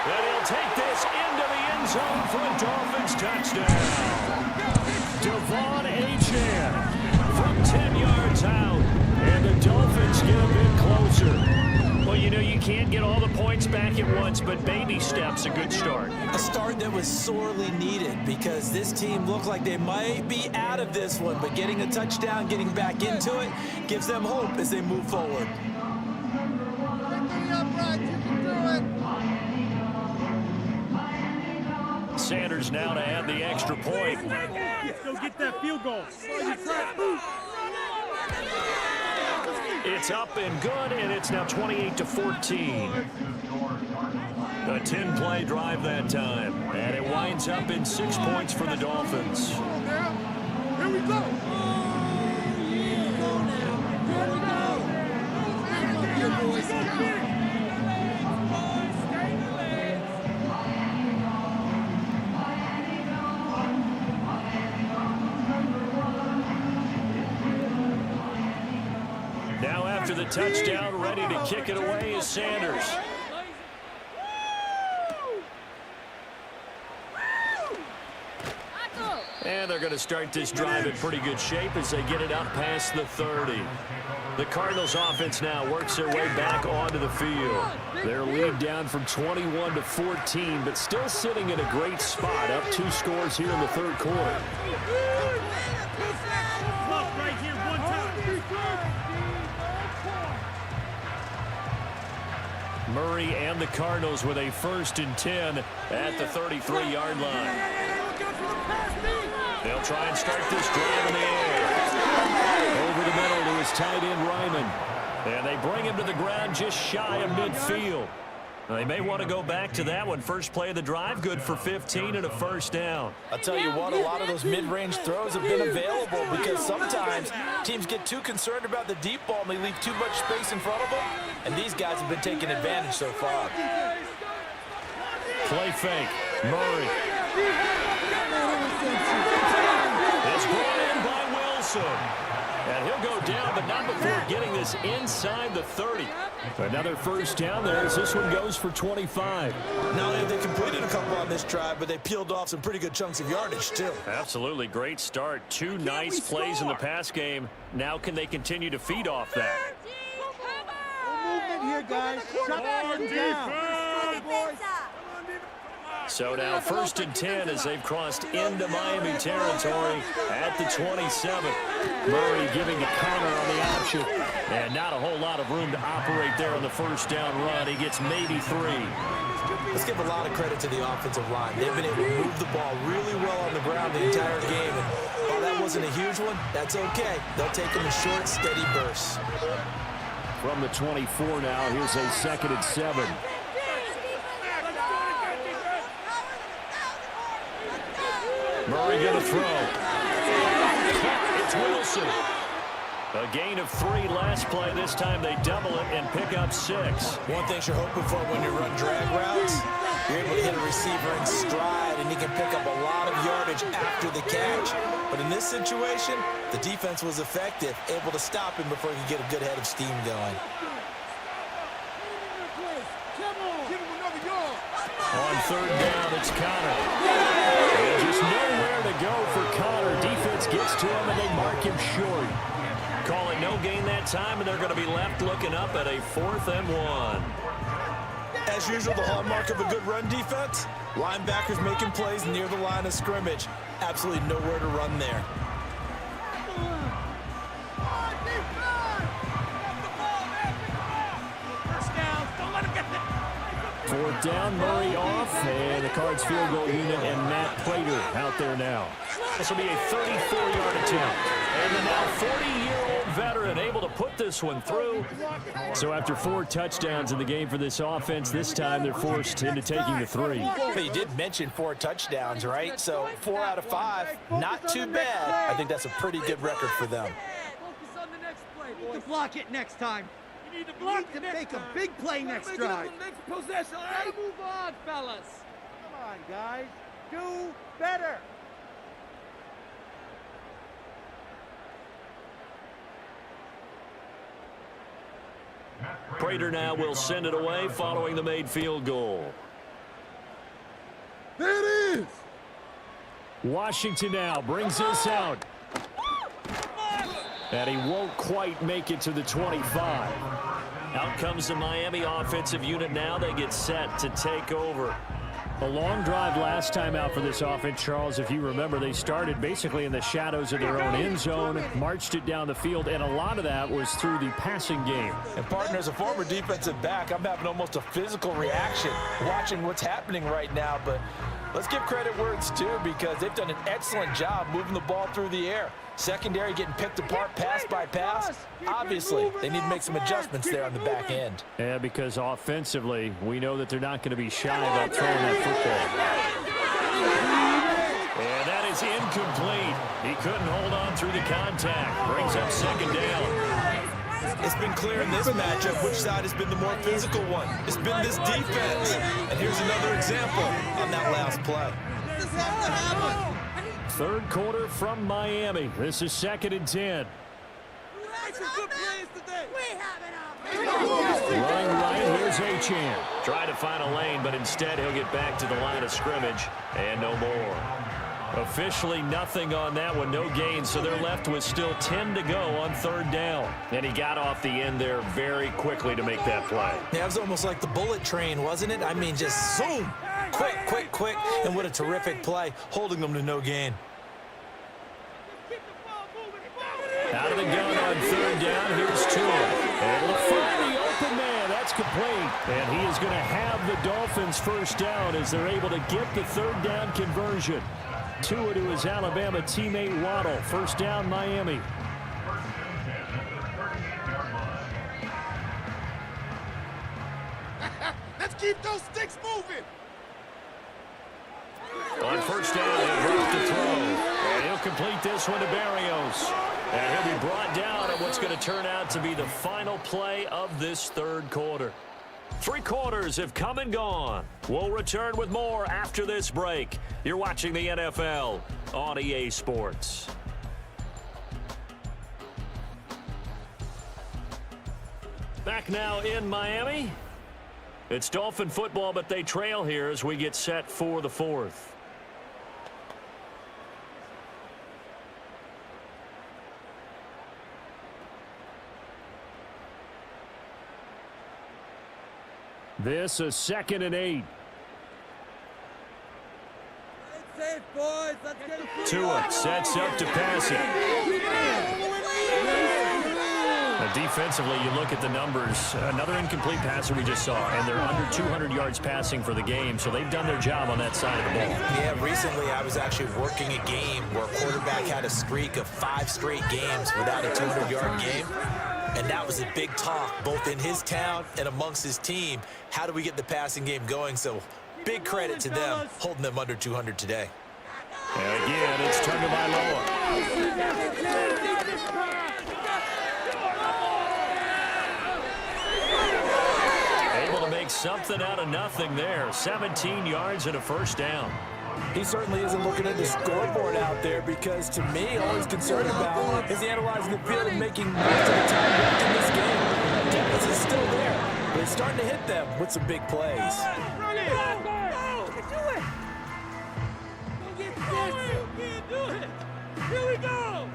[SPEAKER 5] And he'll take this into the end zone for a Dolphins touchdown. Devon Achane from 10 yards out, and the Dolphins get a bit closer. Well, you know, you can't get all the points back at once, but baby steps, a good start.
[SPEAKER 3] A start that was sorely needed because this team looked like they might be out of this one, but getting a touchdown, getting back into it, gives them hope as they move forward.
[SPEAKER 5] Sanders now to add the extra point.
[SPEAKER 6] Let's go get that field goal.
[SPEAKER 5] It's up and good, and it's now 28-14. A 10-play drive that time, and it winds up in 6 points for the Dolphins.
[SPEAKER 7] Here we go.
[SPEAKER 5] Now after the touchdown, ready to kick it away is Sanders. And they're going to start this drive in pretty good shape as they get it up past the 30. The Cardinals offense now works their way back onto the field. Their lead down from 21-14, but still sitting in a great spot, up 2 scores here in the 3rd quarter.
[SPEAKER 6] Right here, one time.
[SPEAKER 5] Murray and the Cardinals with a 1st and 10 at the 33-yard line. They'll try and start this drive in the air. Over the middle to his tight end, Ryman. And they bring him to the ground just shy of midfield. They may want to go back to that one. First play of the drive, good for 15 and a 1st down.
[SPEAKER 3] I'll tell you what, a lot of those mid-range throws have been available because sometimes teams get too concerned about the deep ball and they leave too much space in front of them, and these guys have been taking advantage so far.
[SPEAKER 5] Play fake. Murray. It's brought in by Wilson. And he'll go down, but not before getting this inside the 30. Another 1st down there as this one goes for 25.
[SPEAKER 3] Not only have they completed a couple on this drive, but they peeled off some pretty good chunks of yardage, too.
[SPEAKER 5] Absolutely great start. 2 nice plays in the pass game. Now can they continue to feed off that?
[SPEAKER 4] Movement here, guys. Shut down.
[SPEAKER 5] So now 1st and 10 as they've crossed into Miami territory at the 27. Murray giving a counter on the option. And not a whole lot of room to operate there on the 1st down run. He gets maybe 3.
[SPEAKER 3] Let's give a lot of credit to the offensive line. They've been able to move the ball really well on the ground the entire game. And while that wasn't a huge one, that's okay. They'll take them in short, steady bursts.
[SPEAKER 5] From the 24 now, here's a 2nd and 7. Murray going to throw. It's Wilson. A gain of 3 last play. This time they double it and pick up 6.
[SPEAKER 3] One thing you're hoping for when you run drag routes, you're able to hit a receiver in stride, and he can pick up a lot of yardage after the catch. But in this situation, the defense was effective, able to stop him before he could get a good head of steam going.
[SPEAKER 5] On 3rd down, it's Connor. And just nowhere to go for Connor. Defense gets to him, and they mark him short. Calling no gain that time, and they're going to be left looking up at a 4th and 1.
[SPEAKER 3] As usual, the hallmark of a good run defense, linebackers making plays near the line of scrimmage. Absolutely nowhere to run there.
[SPEAKER 5] 4th down, Murray off, and the Cards field goal unit and Matt Prater out there now. This will be a 34-yard attempt. And the now 40-year-old veteran able to put this one through. So after 4 touchdowns in the game for this offense, this time they're forced into taking the 3.
[SPEAKER 3] But you did mention 4 touchdowns, right? So 4 out of 5, not too bad. I think that's a pretty good record for them.
[SPEAKER 4] Focus on the next play, boys. You need to block it next time. You need to block it next time. Make a big play next drive. Next possession, all right? Move on, fellas. Come on, guys. Do better.
[SPEAKER 5] Prater now will send it away following the made field goal.
[SPEAKER 7] There it is.
[SPEAKER 5] Washington now brings this out. And he won't quite make it to the 25. Out comes the Miami offensive unit now. They get set to take over. A long drive last time out for this offense, Charles. If you remember, they started basically in the shadows of their own end zone, marched it down the field, and a lot of that was through the passing game.
[SPEAKER 3] And partner, as a former defensive back, I'm having almost a physical reaction watching what's happening right now. But let's give credit where it's due, because they've done an excellent job moving the ball through the air. Secondary getting picked apart pass by pass. Obviously, they need to make some adjustments there on the back end.
[SPEAKER 5] Yeah, because offensively, we know that they're not going to be shy about throwing that football. And that is incomplete. He couldn't hold on through the contact. Brings up 2nd down.
[SPEAKER 3] It's been clear in this matchup which side has been the more physical one. It's been this defense. And here's another example on that last play.
[SPEAKER 5] 3rd quarter from Miami. This is 2nd and 10. Running right, here's Achane. Trying to find a lane, but instead he'll get back to the line of scrimmage. And no more. Officially nothing on that one, no gain, so they're left with still 10 to go on 3rd down. And he got off the end there very quickly to make that play.
[SPEAKER 3] Yeah, it was almost like the bullet train, wasn't it? I mean, just zoom. Quick, quick, quick. And what a terrific play, holding them to no gain.
[SPEAKER 5] Out of the gun on 3rd down, here's Tua. Able to find the open man. That's complete. And he is going to have the Dolphins 1st down as they're able to get the 3rd down conversion. Tua to his Alabama teammate Waddle. 1st down, Miami.
[SPEAKER 7] Let's keep those sticks moving.
[SPEAKER 5] On 1st down, he'll drop the throw. And he'll complete this one to Barrios. And he'll be brought down on what's going to turn out to be the final play of this 3rd quarter. 3 quarters have come and gone. We'll return with more after this break. You're watching the NFL on EA Sports. Back now in Miami. It's Dolphin football, but they trail here as we get set for the 4th. This a 2nd and 8.
[SPEAKER 4] Safe, boys. Let's get it.
[SPEAKER 5] Tua sets up to pass it. The Defensively, you look at the numbers. Another incomplete passer we just saw, and they're under 200 yards passing for the game, so they've done their job on that side of the ball.
[SPEAKER 3] Yeah, recently I was actually working a game where a quarterback had a streak of 5 straight games without a 200-yard game, and that was a big talk both in his town and amongst his team. How do we get the passing game going? So big credit to them holding them under 200 today.
[SPEAKER 5] And again, it's Tagovailoa. Able to make something out of nothing there. 17 yards and a first down.
[SPEAKER 3] He certainly isn't looking at the scoreboard out there because, to me, all he's concerned about is analyzing the field and making most of the time left in this game. The defense is still there, but it's starting to hit them with some big plays.
[SPEAKER 6] Run it! Go! Do it! Go get this! You can't do it! Here we go!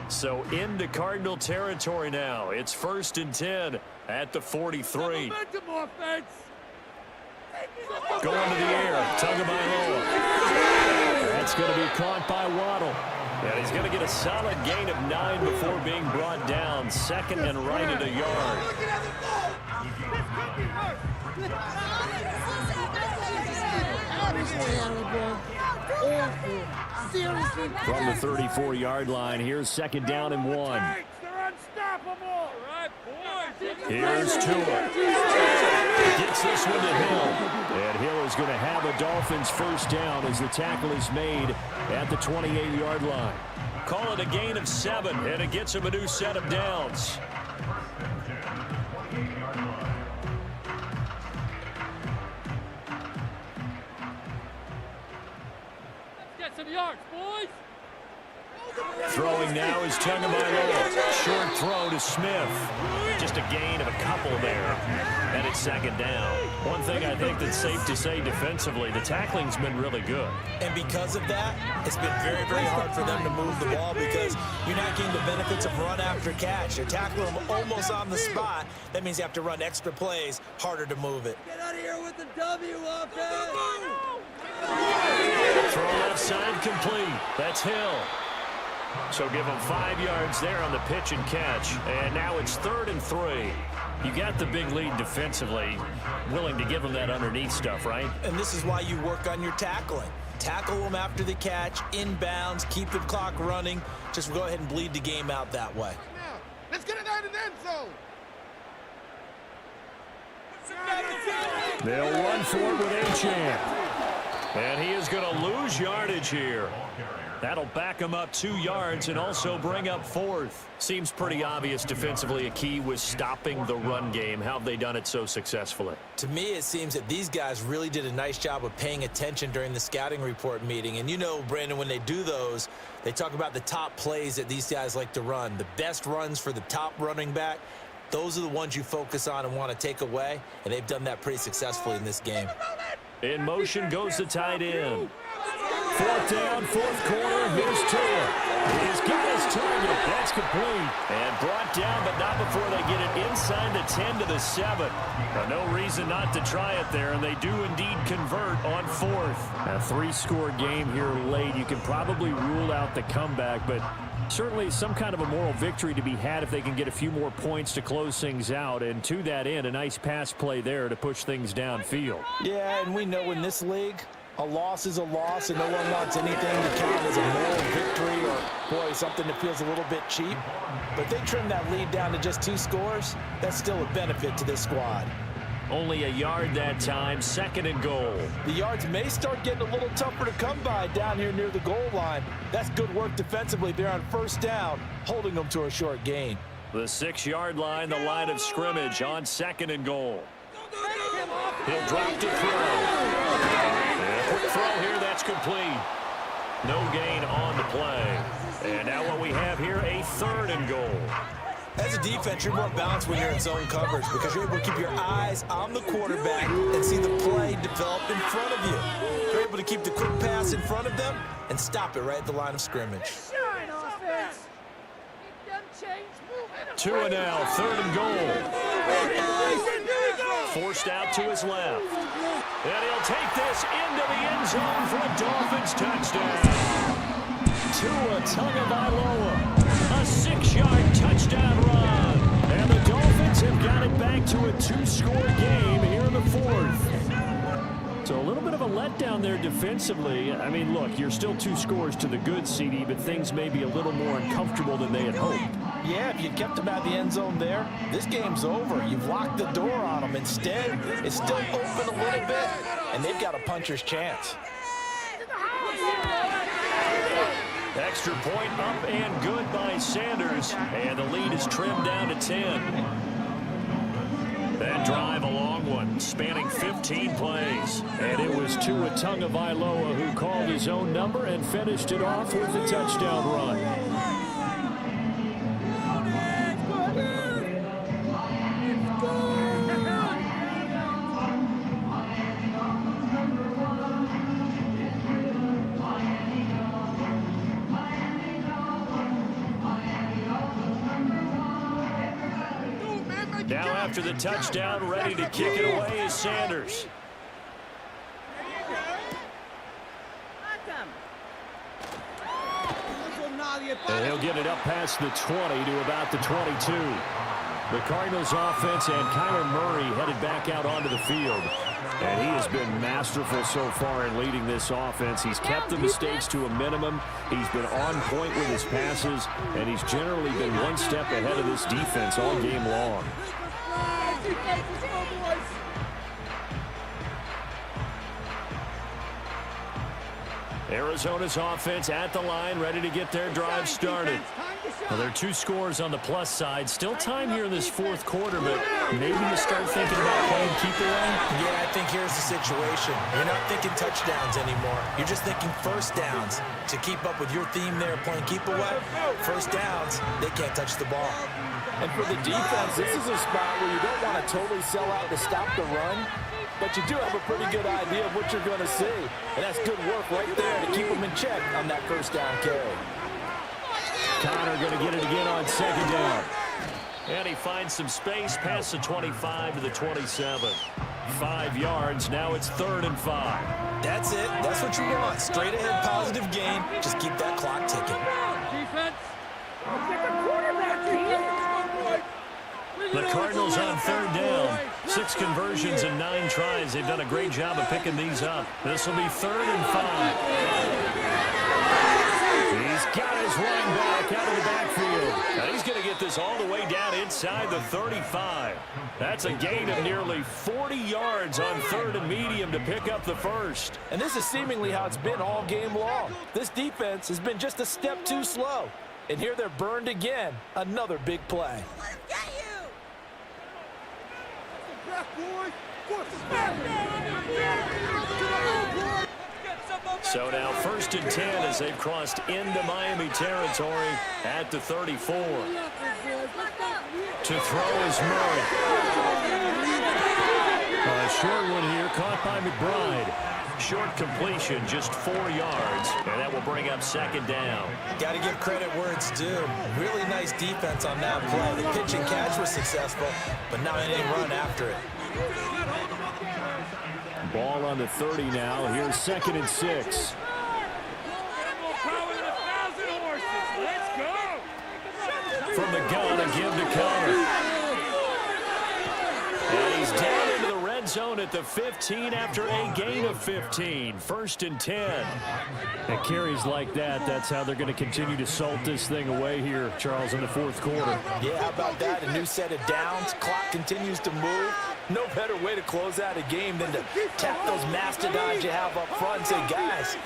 [SPEAKER 5] So into Cardinal territory now. It's 1st and 10 at the 43.
[SPEAKER 6] Momentum offense!
[SPEAKER 5] Going to the air, Tagovailoa. That's going to be caught by Waddle. And he's going to get a solid gain of 9 before being brought down. 2nd and right at a yard. From the 34-yard line, here's 2nd down and 1.
[SPEAKER 6] They're unstoppable!
[SPEAKER 5] Here's Tua. Gets this one to Hill. And Hill is going to have a Dolphins first down as the tackle is made at the 28-yard line. Call it a gain of 7, and it gets him a new set of downs.
[SPEAKER 6] Get some yards, boys!
[SPEAKER 5] Throwing now is Tagovailoa. Short throw to Smith. Just a gain of a couple there. And it's 2nd down. One thing I think that's safe to say defensively, the tackling's been really good.
[SPEAKER 3] And because of that, it's been very, very hard for them to move the ball because you're not getting the benefits of run after catch. You're tackling them almost on the spot. That means you have to run extra plays, harder to move it.
[SPEAKER 4] Get out of here with the W, offense!
[SPEAKER 5] Throw left side complete. That's Hill. So give him 5 yards there on the pitch and catch. And now it's 3rd and 3. You got the big lead defensively. Willing to give him that underneath stuff, right?
[SPEAKER 3] And this is why you work on your tackling. Tackle them after the catch, inbounds, keep the clock running. Just go ahead and bleed the game out that way.
[SPEAKER 7] Now, let's get it out in the end zone.
[SPEAKER 5] They'll run for it with Achane. And he is going to lose yardage here. That'll back him up 2 yards and also bring up 4th. Seems pretty obvious defensively a key was stopping the run game. How have they done it so successfully?
[SPEAKER 3] To me, it seems that these guys really did a nice job of paying attention during the scouting report meeting. And you know, Brandon, when they do those, they talk about the top plays that these guys like to run. The best runs for the top running back, those are the ones you focus on and want to take away. And they've done that pretty successfully in this game.
[SPEAKER 5] In motion goes the tight end. 4th down, 4th quarter. Here's Tua. He's got his target. That's complete. And brought down, but not before they get it inside the 10 to the 7. No reason not to try it there, and they do indeed convert on 4th. A 3-score game here late. You can probably rule out the comeback, but certainly some kind of a moral victory to be had if they can get a few more points to close things out. And to that end, a nice pass play there to push things downfield.
[SPEAKER 3] Yeah, and we know in this league, a loss is a loss, and no one wants anything to count as a moral victory or, boy, something that feels a little bit cheap. But if they trim that lead down to just 2 scores, that's still a benefit to this squad.
[SPEAKER 5] Only a yard that time, 2nd and goal.
[SPEAKER 3] The yards may start getting a little tougher to come by down here near the goal line. That's good work defensively there on 1st down, holding them to a short gain.
[SPEAKER 5] The 6-yard line, the line of scrimmage on 2nd and goal. He'll drop to throw. Quick throw here, that's complete. No gain on the play. And now what we have here, a 3rd and goal.
[SPEAKER 3] As a defense, you're more balanced when you're in zone coverage because you're able to keep your eyes on the quarterback and see the play develop in front of you. You're able to keep the quick pass in front of them and stop it right at the line of scrimmage.
[SPEAKER 6] Shine, offense!
[SPEAKER 5] 2 now, 3rd and goal. Forced out to his left. And he'll take this into the end zone for a Dolphins touchdown. Tua Tagovailoa, a 6-yard touchdown run. And the Dolphins have got it back to a 2-score game here in the fourth. So a little bit of a letdown there defensively. I mean, look, you're still 2 scores to the good, CD, but things may be a little more uncomfortable than they had hoped.
[SPEAKER 3] Yeah, if you kept them at the end zone there, this game's over. You've locked the door on them. Instead, it's still open a little bit, and they've got a puncher's chance.
[SPEAKER 5] Extra point up and good by Sanders, and the lead is trimmed down to 10. That drive, a long one, spanning 15 plays. And it was Tua Tagovailoa who called his own number and finished it off with a touchdown run. Now after the touchdown, ready to kick it away is Sanders. And he'll get it up past the 20 to about the 22. The Cardinals offense and Kyler Murray headed back out onto the field. And he has been masterful so far in leading this offense. He's kept the mistakes to a minimum. He's been on point with his passes. And he's generally been one step ahead of this defense all game long. Arizona's offense at the line, ready to get their drive started. Well, there are 2 scores on the plus side. Still time here in this fourth quarter, but maybe you start thinking about playing keep away?
[SPEAKER 3] Yeah, I think here's the situation. You're not thinking touchdowns anymore. You're just thinking first downs. To keep up with your theme there, playing keep away, first downs, they can't touch the ball. And for the defense, this is a spot where you don't want to totally sell out to stop the run, but you do have a pretty good idea of what you're going to see. And that's good work right there to keep them in check on that first down carry.
[SPEAKER 5] Connor going to get it again on second down. And he finds some space past the 25 to the 27. 5 yards. Now it's 3rd and 5.
[SPEAKER 3] That's it. That's what you want. Straight ahead positive gain. Just keep that clock ticking.
[SPEAKER 6] Defense. Get the quarterback here.
[SPEAKER 5] The Cardinals on 3rd down. 6 conversions and 9 tries. They've done a great job of picking these up. This will be 3rd and 5. He's got his running back out of the backfield. Now he's going to get this all the way down inside the 35. That's a gain of nearly 40 yards on 3rd and medium to pick up the first.
[SPEAKER 3] And this is seemingly how it's been all game long. This defense has been just a step too slow. And here they're burned again. Another big play.
[SPEAKER 8] Let's get you!
[SPEAKER 5] So now 1st and 10 as they've crossed into Miami territory at the 34. To throw is Murray. A short one here caught by McBride. Short completion, just 4 yards, and that will bring up 2nd down.
[SPEAKER 3] Got to give credit where it's due. Really nice defense on that play. The pitch and catch was successful, but not any run after it.
[SPEAKER 5] Ball on the 30 now. Here's 2nd and 6. From the gun, a give to Connor. And he's down into the red zone at the 15 after a gain of 15. 1st and 10. And carries like that, that's how they're going to continue to salt this thing away here, Charles, in the 4th quarter.
[SPEAKER 3] Yeah, how about that? A new set of downs. Clock continues to move. No better way to close out a game than to tap those mastodons you have up front and say, guys,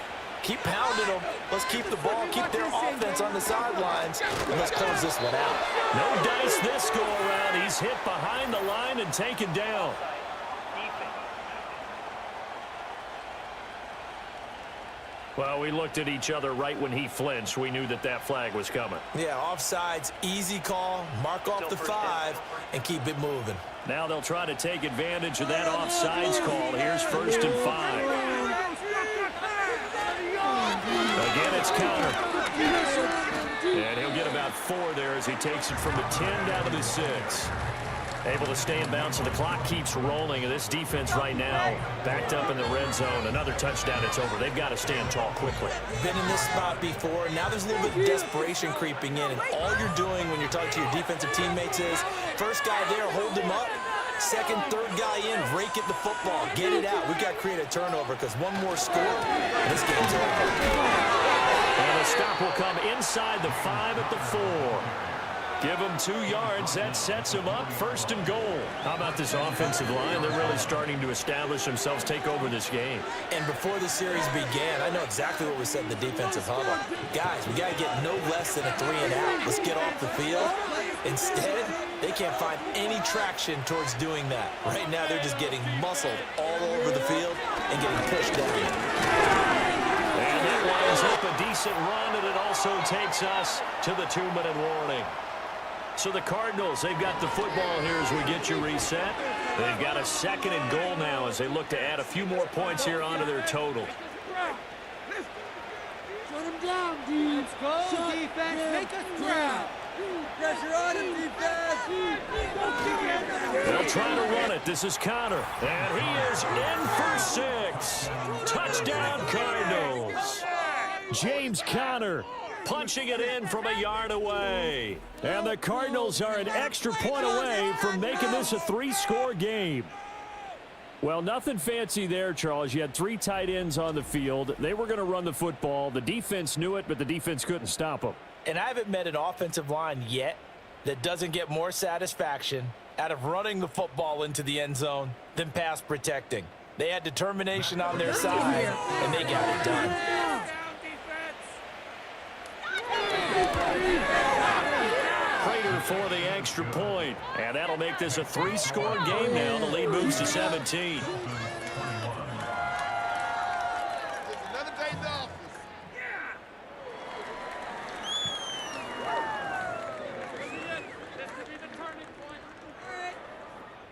[SPEAKER 3] keep pounding them. Let's keep the ball, keep their offense on the sidelines, and let's close this one out.
[SPEAKER 5] No dice this go around. He's hit behind the line and taken down. Well, we looked at each other right when he flinched. We knew that that flag was coming.
[SPEAKER 3] Yeah, offsides, easy call, mark off the 5, and keep it moving.
[SPEAKER 5] Now they'll try to take advantage of that offsides call. Here's 1st and 5. Again, it's Connor. And he'll get about 4 there as he takes it from the 10 down to the 6. Able to stay in bounds, so the clock keeps rolling. And this defense right now backed up in the red zone. Another touchdown, it's over. They've got to stand tall quickly.
[SPEAKER 3] Been in this spot before. Now there's a little bit of desperation creeping in. And all you're doing when you're talking to your defensive teammates is, first guy there, hold him up. Second, third guy in, rake at the football. Get it out. We've got to create a turnover because one more score, and this game's over.
[SPEAKER 5] And the stop will come inside the 5 at the 4. Give them 2 yards. That sets them up. 1st and goal. How about this offensive line? They're really starting to establish themselves, take over this game.
[SPEAKER 3] And before the series began, I know exactly what we said in the defensive huddle. Guys, we got to get no less than a 3 and out. Let's get off the field. Instead, they can't find any traction towards doing that. Right now, they're just getting muscled all over the field and getting pushed down.
[SPEAKER 5] And that lines up a decent run, and it also takes us to the 2-minute warning. So the Cardinals, they've got the football here as we get you reset. They've got a 2nd and goal now as they look to add a few more points here onto their total.
[SPEAKER 6] Shut him down, dude.
[SPEAKER 4] Let's go, defense. Make us proud.
[SPEAKER 6] Pressure on him, defense.
[SPEAKER 5] They'll try to run it. This is Connor. And he is in for 6. Touchdown, Cardinals. James Conner punching it in from a yard away. And the Cardinals are an extra point away from making this a 3-score game. Well, nothing fancy there, Charles. You had 3 tight ends on the field. They were going to run the football. The defense knew it, but the defense couldn't stop them.
[SPEAKER 3] And I haven't met an offensive line yet that doesn't get more satisfaction out of running the football into the end zone than pass protecting. They had determination on their side, and they got it done.
[SPEAKER 5] Prater for the extra point, and that'll make this a 3-score game now. The lead moves to 17.
[SPEAKER 7] Another day in the office.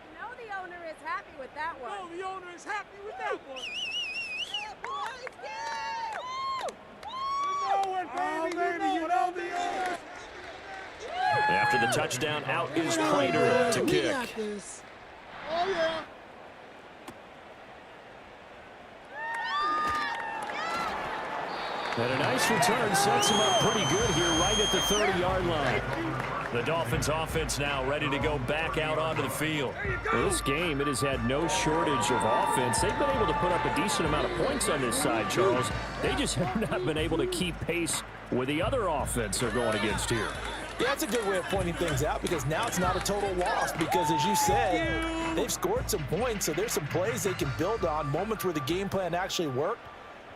[SPEAKER 8] You know the owner is happy with that one.
[SPEAKER 6] No, the owner is happy with that one.
[SPEAKER 8] Yeah, boys,
[SPEAKER 6] You know it, baby. You know the owner.
[SPEAKER 5] After the touchdown, out is Prater to kick.
[SPEAKER 6] got this.
[SPEAKER 7] Oh, yeah.
[SPEAKER 5] And a nice return sets him up pretty good here right at the 30-yard line. The Dolphins offense now ready to go back out onto the field. Well, this game, it has had no shortage of offense. They've been able to put up a decent amount of points on this side, Charles. They just have not been able to keep pace with the other offense they're going against here.
[SPEAKER 3] Yeah, that's a good way of pointing things out because now it's not a total loss because, as you said, they've scored some points, so there's some plays they can build on, moments where the game plan actually worked.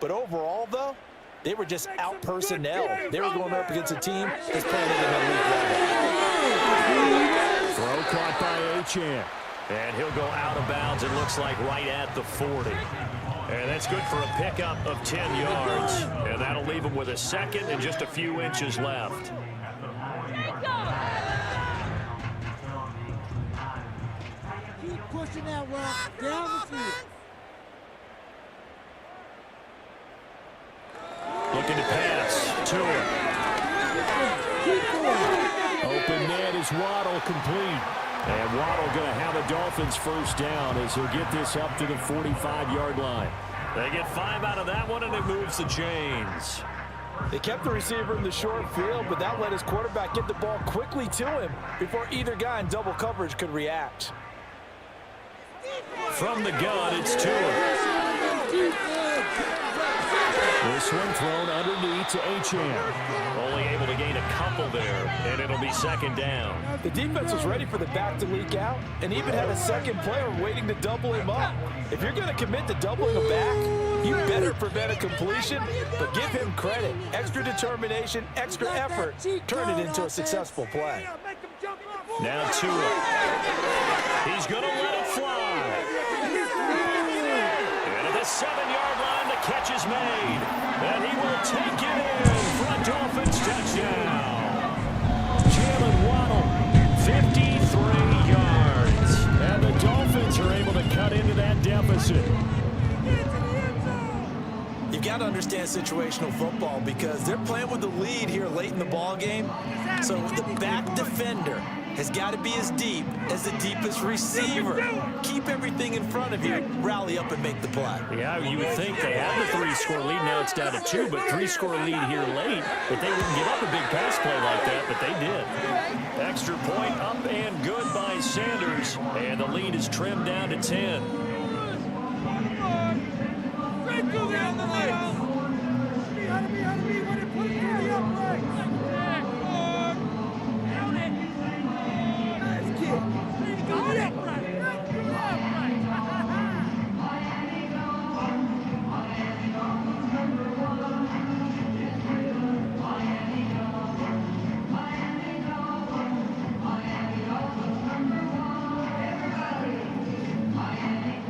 [SPEAKER 3] But overall, though, they were just out-personnel. They were going up against a team that's playing at an elite level.
[SPEAKER 5] Throw caught by Achane. And he'll go out of bounds, it looks like, right at the 40. And that's good for a pickup of 10 yards. And that'll leave him with a 2nd and just a few inches left.
[SPEAKER 6] Keep pushing that rock down the field.
[SPEAKER 5] Looking to pass to him. Open net is Waddle complete. And Waddle going to have a Dolphins 1st down as he'll get this up to the 45-yard line. They get 5 out of that one, and it moves the chains.
[SPEAKER 3] They kept the receiver in the short field, but that let his quarterback get the ball quickly to him before either guy in double coverage could react.
[SPEAKER 5] From the gun, it's Tua. This one thrown underneath to Achane. Only able to gain a couple there, and it'll be 2nd down.
[SPEAKER 3] The defense was ready for the back to leak out and even had a second player waiting to double him up. If you're going to commit to doubling a back, you better prevent a completion, but give him credit. Extra determination, extra effort, turn it into a successful play.
[SPEAKER 5] Now Tua. He's going to let it fly. And at the 7-yard line, the catch is made. And he will take it in for a Dolphins touchdown. Jalen Waddle, 53 yards. And the Dolphins are able to cut into that deficit.
[SPEAKER 3] You've got to understand situational football because they're playing with the lead here late in the ball game. So the back defender has got to be as deep as the deepest receiver. Keep everything in front of you, rally up and make the play.
[SPEAKER 5] Yeah, you would think they have the 3-score lead. Now it's down to 2, but 3-score lead here late. But they wouldn't give up a big pass play like that, but they did. Extra point up and good by Sanders. And the lead is trimmed down to 10.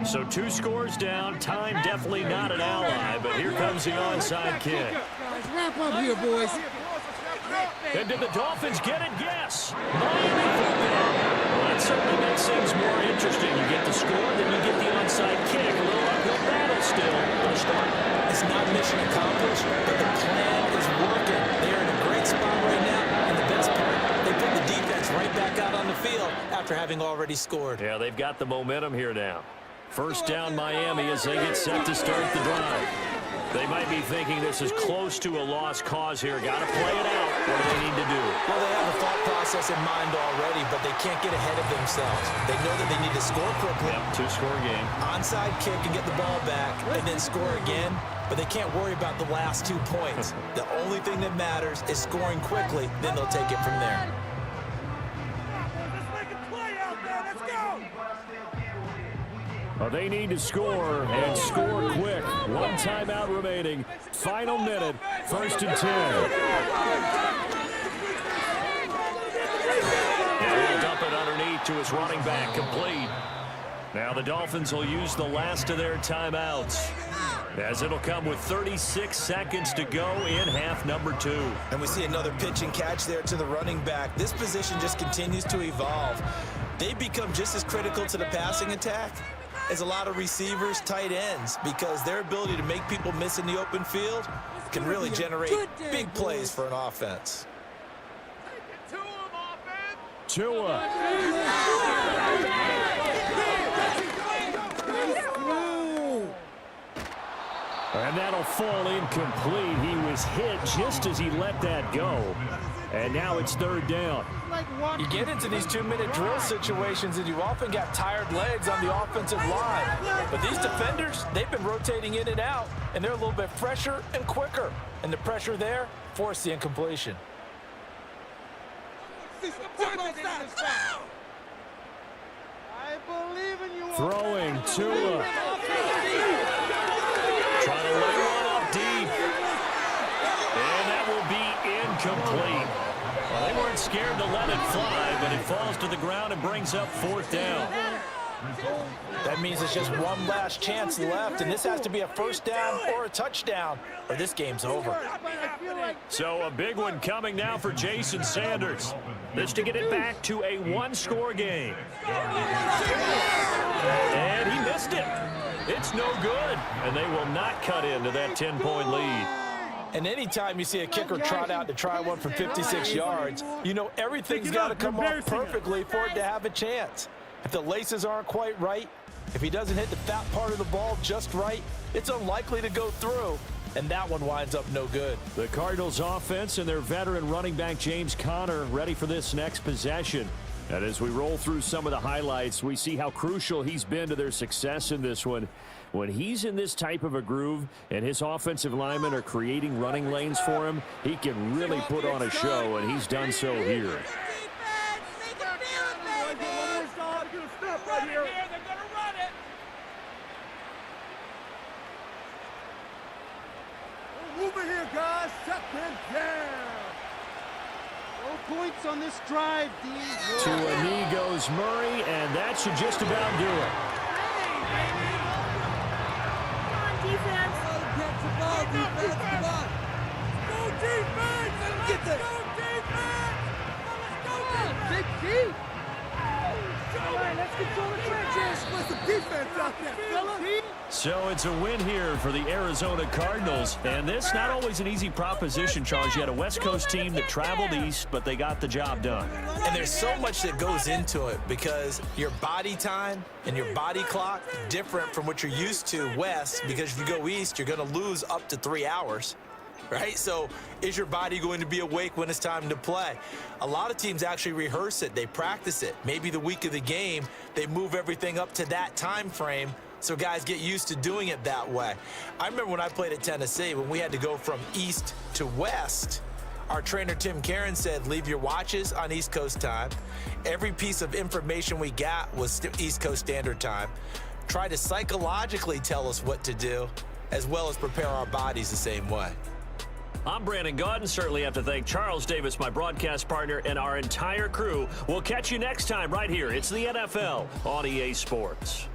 [SPEAKER 5] So 2 scores down. Time definitely not an ally, but here comes the onside kick.
[SPEAKER 4] Guys, wrap up here, boys.
[SPEAKER 5] And did the Dolphins get it? Yes. Miami football. Well, that certainly makes things more interesting. You get the score, then you get the onside kick. A little uphill battle still for the start.
[SPEAKER 3] It's not mission accomplished, but the plan is working. They're in a great spot right now, and the best part, they put the defense right back out on the field after having already scored.
[SPEAKER 5] Yeah, they've got the momentum here now. First down Miami as they get set to start the drive. They might be thinking this is close to a lost cause here. Got to play it out. What do they need to do?
[SPEAKER 3] Well, they have a thought process in mind already, but they can't get ahead of themselves. They know that they need to score quickly.
[SPEAKER 5] Yep, 2-score game.
[SPEAKER 3] Onside kick and get the ball back, and then score again. But they can't worry about the last 2 points. The only thing that matters is scoring quickly, then they'll take it from there.
[SPEAKER 5] Well, they need to score and score quick. 1 timeout remaining. Final minute. 1st and 10. And he'll dump it underneath to his running back. Complete. Now the Dolphins will use the last of their timeouts, as it'll come with 36 seconds to go in half number 2.
[SPEAKER 3] And we see another pitch and catch there to the running back. This position just continues to evolve. They become just as critical to the passing attack as a lot of receivers, tight ends, because their ability to make people miss in the open field can really generate big plays for an offense.
[SPEAKER 5] Tua. And that'll fall incomplete. He was hit just as he let that go. And now it's 3rd down.
[SPEAKER 3] You get into these 2-minute drill situations and you often got tired legs on the offensive line. But these defenders, they've been rotating in and out, and they're a little bit fresher and quicker. And the pressure there forced the incompletion.
[SPEAKER 5] Throwing Tua. Trying to lay one up deep. And that will be incomplete. Well, they weren't scared to let it fly, but it falls to the ground and brings up 4th down.
[SPEAKER 3] That means it's just one last chance left, and this has to be a 1st down or a touchdown, or this game's over.
[SPEAKER 5] So a big one coming now for Jason Sanders. This to get it back to a 1-score game. And he missed it. It's no good, and they will not cut into that 10-point lead.
[SPEAKER 3] And anytime you see a kicker trot out to try one from 56 yards, you know everything's got to come off perfectly for it to have a chance. If the laces aren't quite right, if he doesn't hit the fat part of the ball just right, it's unlikely to go through, and that one winds up no good.
[SPEAKER 5] The Cardinals offense and their veteran running back James Conner ready for this next possession. And as we roll through some of the highlights, we see how crucial he's been to their success in this one. When he's in this type of a groove and his offensive linemen are creating running lanes for him, he can really put on a show, and he's done so here.
[SPEAKER 4] Over here, guys. Shut them down. No points on this drive, D.
[SPEAKER 5] To a knee goes Murray, and that should just about do it.
[SPEAKER 8] Come on, defense.
[SPEAKER 4] Get the ball, defense. Come on. Go defense. Get the. Go defense. Let's go defense. Big D. All right, let's control the trenches. Where's the defense out there, fella?
[SPEAKER 5] So it's a win here for the Arizona Cardinals. And this not always an easy proposition, Charles. You had a West Coast team that traveled east, but they got the job done.
[SPEAKER 3] And there's so much that goes into it because your body time and your body clock different from what you're used to west, because if you go east, you're going to lose up to 3 hours. Right? So is your body going to be awake when it's time to play? A lot of teams actually rehearse it. They practice it. Maybe the week of the game, they move everything up to that time frame so guys get used to doing it that way. I remember when I played at Tennessee, when we had to go from east to west, our trainer Tim Caron said, leave your watches on East Coast time. Every piece of information we got was East Coast Standard Time. Try to psychologically tell us what to do, as well as prepare our bodies the same way.
[SPEAKER 5] I'm Brandon Gaudin. Certainly have to thank Charles Davis, my broadcast partner, and our entire crew. We'll catch you next time right here. It's the NFL on EA Sports.